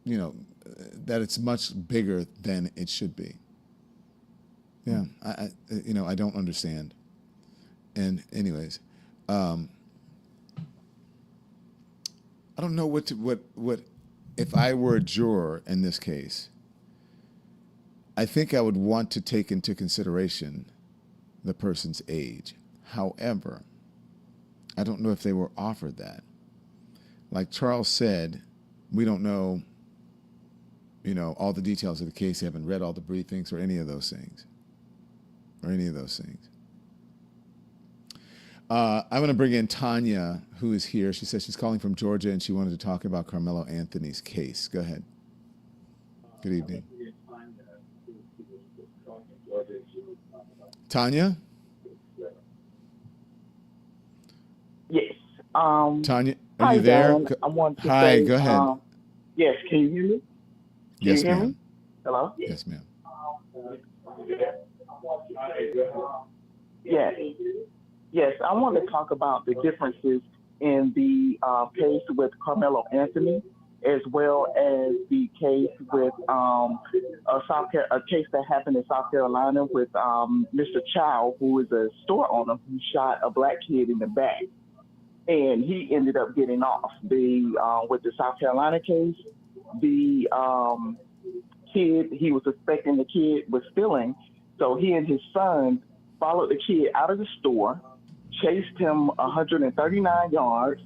that it's much bigger than it should be. Yeah, I don't understand. And anyways, I don't know what if I were a juror in this case. I think I would want to take into consideration the person's age. However, I don't know if they were offered that. Like Charles said, we don't know, all the details of the case. They haven't read all the briefings or any of those things. I'm going to bring in Tanya, who is here. She says she's calling from Georgia, and she wanted to talk about Karmelo Anthony's case. Go ahead. Good evening. Tanya? Yes. Tanya, are you there? Dan. I want to Hi, say, go ahead. Yes, can you hear me? Yes, you hear ma'am. me? Hello? Yes, ma'am. Yes. Yes, I want to talk about the differences in the case with Karmelo Anthony, as well as the case with a case that happened in South Carolina with Mr. Chow, who is a store owner who shot a black kid in the back, and he ended up getting off. With the South Carolina case, the kid, he was suspecting the kid was stealing, so he and his son followed the kid out of the store, chased him 139 yards,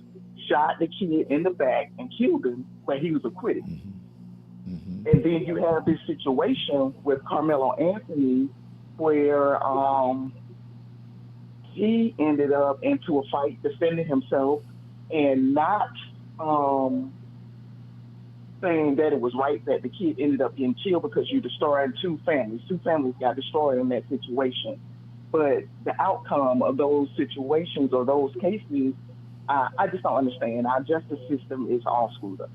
shot the kid in the back, and killed him, but he was acquitted. And then you have this situation with Karmelo Anthony where he ended up into a fight defending himself and not saying that it was right that the kid ended up getting killed because you destroyed two families. Two families got destroyed in that situation. But the outcome of those situations or those cases, I just don't understand. Our justice system is all screwed up.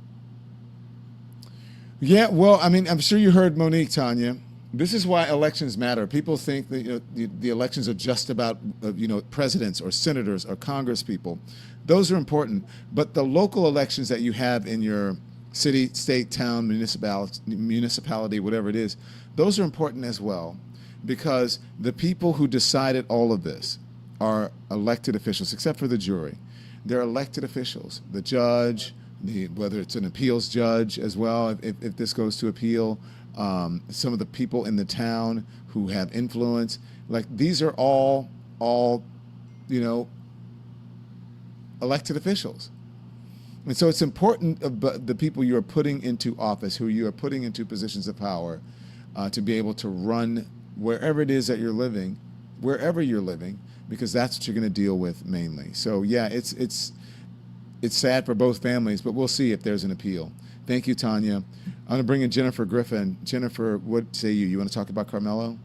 Yeah, well, I mean, I'm sure you heard Monique, Tanya. This is why elections matter. People think that the elections are just about presidents or senators or Congress people. Those are important, but the local elections that you have in your city, state, town, municipality, whatever it is, those are important as well, because the people who decided all of this are elected officials, except for the jury. They're elected officials. The judge, whether it's an appeals judge as well, if this goes to appeal, some of the people in the town who have influence, like these are all elected officials. And so it's important the people you are putting into office, who you are putting into positions of power, to be able to run wherever it is that you're living, wherever you're living, because that's what you're going to deal with mainly. So yeah, it's sad for both families, but we'll see if there's an appeal. Thank you, Tanya. I'm going to bring in Jennifer Griffin. Jennifer, what say you? You want to talk about Karmelo?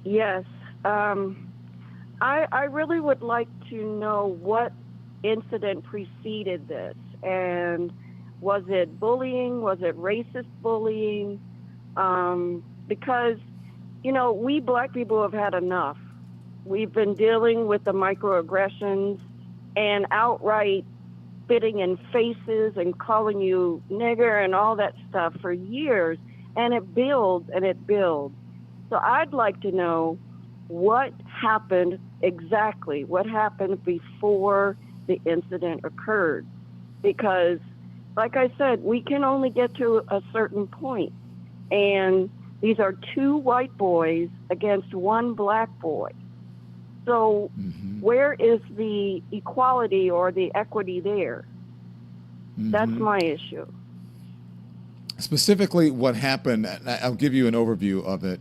Yes. I really would like to know what incident preceded this, and was it bullying? Was it racist bullying? Because, we black people have had enough. We've been dealing with the microaggressions and outright spitting in faces and calling you nigger and all that stuff for years, and it builds and it builds. So I'd like to know what happened exactly, what happened before the incident occurred. Because, like I said, we can only get to a certain point. And these are two white boys against one black boy. So where is the equality or the equity there? That's my issue. Specifically, what happened, I'll give you an overview of it,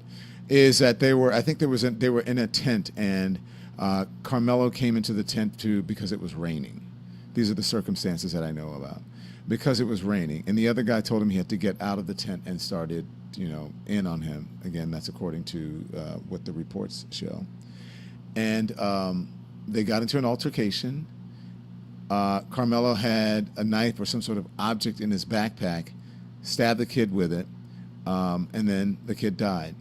is that they were in a tent, and Karmelo came into the tent because it was raining. These are the circumstances that I know about. Because it was raining, and the other guy told him he had to get out of the tent and started, in on him. Again, that's according to what the reports show. And they got into an altercation. Karmelo had a knife or some sort of object in his backpack, stabbed the kid with it, and then the kid died.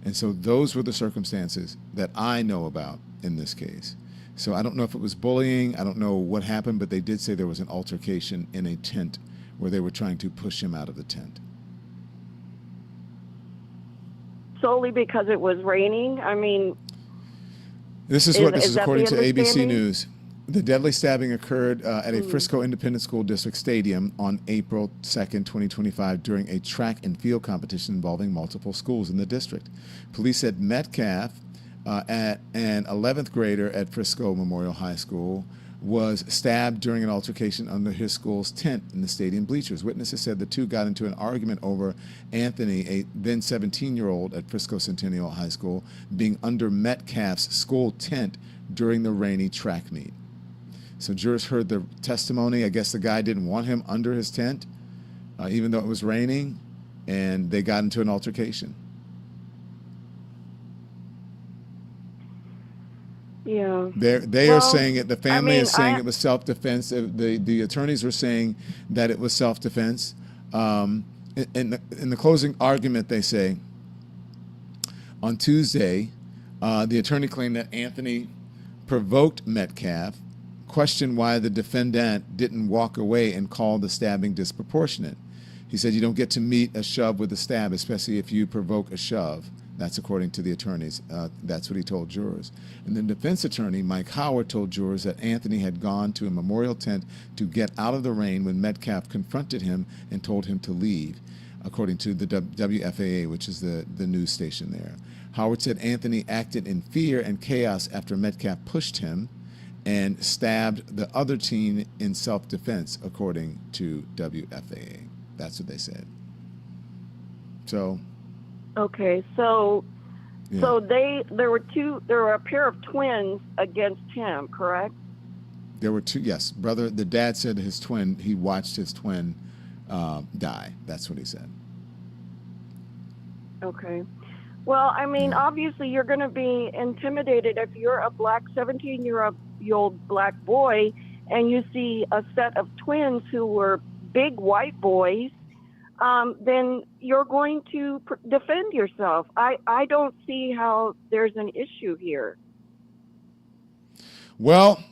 And so those were the circumstances that I know about in this case. So I don't know if it was bullying, I don't know what happened, but they did say there was an altercation in a tent where they were trying to push him out of the tent. Solely because it was raining? I mean... This is according to ABC News. The deadly stabbing occurred at a Frisco Independent School District stadium on April 2nd, 2025, during a track and field competition involving multiple schools in the district. Police said Metcalf, an 11th grader at Frisco Memorial High School, was stabbed during an altercation under his school's tent in the stadium bleachers. Witnesses said the two got into an argument over Anthony, a then 17-year-old at Frisco Centennial High School, being under Metcalf's school tent during the rainy track meet. So jurors heard the testimony. I guess the guy didn't want him under his tent, even though it was raining, and they got into an altercation. Yeah. They are saying it. The family is saying it was self-defense. The attorneys were saying that it was self-defense. In the closing argument, they say on Tuesday, the attorney claimed that Anthony provoked Metcalf, questioned why the defendant didn't walk away and call the stabbing disproportionate. He said, "You don't get to meet a shove with a stab, especially if you provoke a shove." That's according to the attorneys. That's what he told jurors. And the defense attorney, Mike Howard, told jurors that Anthony had gone to a memorial tent to get out of the rain when Metcalf confronted him and told him to leave. according to the WFAA, which is the news station there. Howard said Anthony acted in fear and chaos after Metcalf pushed him and stabbed the other teen in self-defense, according to WFAA. That's what they said. So. Okay, so Yeah. so there were a pair of twins against him, correct? There were two, yes. Brother, the dad said he watched his twin die. That's what he said. Okay. Well, I mean, obviously you're going to be intimidated if you're a 17-year-old black boy and you see a set of twins who were big white boys, then you're going to defend yourself. I don't see how there's an issue here. Well,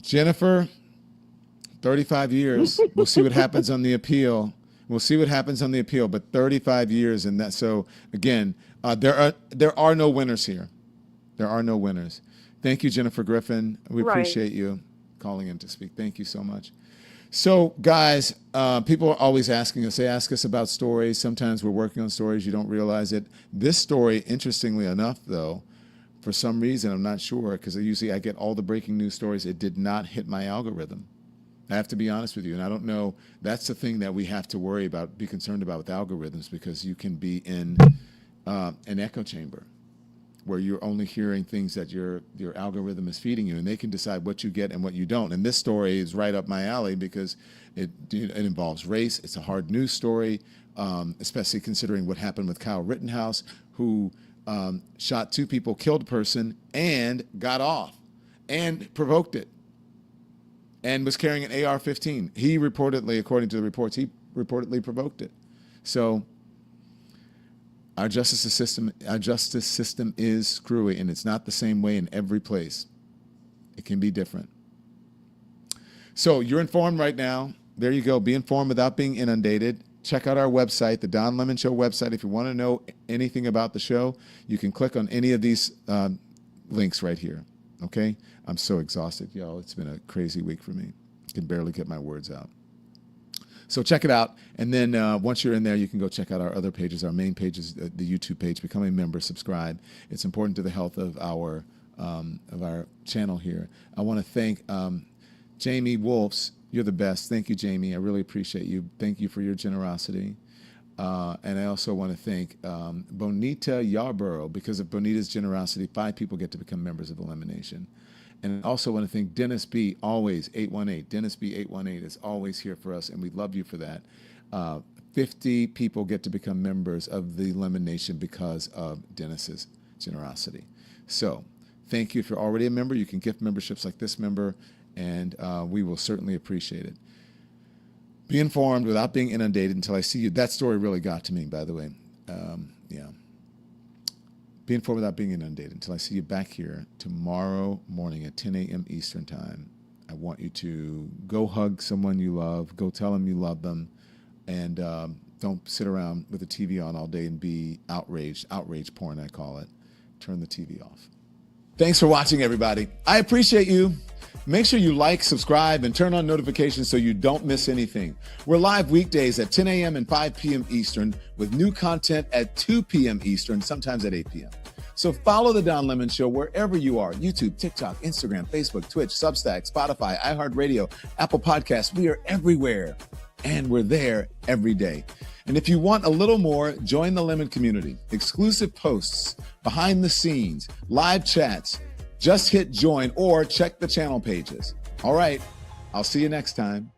Jennifer, 35 years. We'll see what happens on the appeal. But 35 years, and that. So again, there are no winners here. There are no winners. Thank you, Jennifer Griffin. We appreciate you calling in to speak. Thank you so much. So, guys, people are always asking us. They ask us about stories. Sometimes we're working on stories. You don't realize it. This story, interestingly enough, though, for some reason, I'm not sure, because usually I get all the breaking news stories. It did not hit my algorithm. I have to be honest with you, and I don't know. That's the thing that we have to worry about, be concerned about with algorithms, because you can be in an echo chamber where you're only hearing things that your algorithm is feeding you, and they can decide what you get and what you don't. And this story is right up my alley because it involves race. It's a hard news story, especially considering what happened with Kyle Rittenhouse, who shot two people, killed a person, and got off and provoked it, and was carrying an AR-15. He reportedly, according to the reports, he reportedly provoked it. So our justice system is screwy, and it's not the same way in every place. It can be different. So you're informed right now. There you go. Be informed without being inundated. Check out our website, the Don Lemon Show website. If you want to know anything about the show, you can click on any of these links right here. Okay? I'm so exhausted, y'all. It's been a crazy week for me. I can barely get my words out. So check it out. And then once you're in there, you can go check out our other pages. Our main page is the YouTube page. Become a member, subscribe. It's important to the health of our channel here. I want to thank Jamie Wolfs. You're the best. Thank you, Jamie. I really appreciate you. Thank you for your generosity. And I also want to thank Bonita Yarborough. Because of Bonita's generosity, 5 people get to become members of Elimination. And I also want to thank Dennis B, always 818. Dennis B 818 is always here for us, and we love you for that. 50 people get to become members of the Elimination because of Dennis's generosity. So thank you. If you're already a member, you can gift memberships like this member, and we will certainly appreciate it. Be informed without being inundated until I see you. That story really got to me, by the way. Yeah. Be informed without being inundated until I see you back here tomorrow morning at 10 a.m. Eastern Time. I want you to go hug someone you love. Go tell them you love them. And don't sit around with the TV on all day and be outraged. Outrage porn, I call it. Turn the TV off. Thanks for watching, everybody. I appreciate you. Make sure you like, subscribe, and turn on notifications so you don't miss anything. We're live weekdays at 10 a.m. and 5 p.m. Eastern with new content at 2 p.m. Eastern, sometimes at 8 p.m. So follow The Don Lemon Show wherever you are. YouTube, TikTok, Instagram, Facebook, Twitch, Substack, Spotify, iHeart Radio, Apple Podcasts. We are everywhere, and we're there every day. And if you want a little more, join the Lemon community. Exclusive posts, behind the scenes, live chats. Just hit join or check the channel pages. All right, I'll see you next time.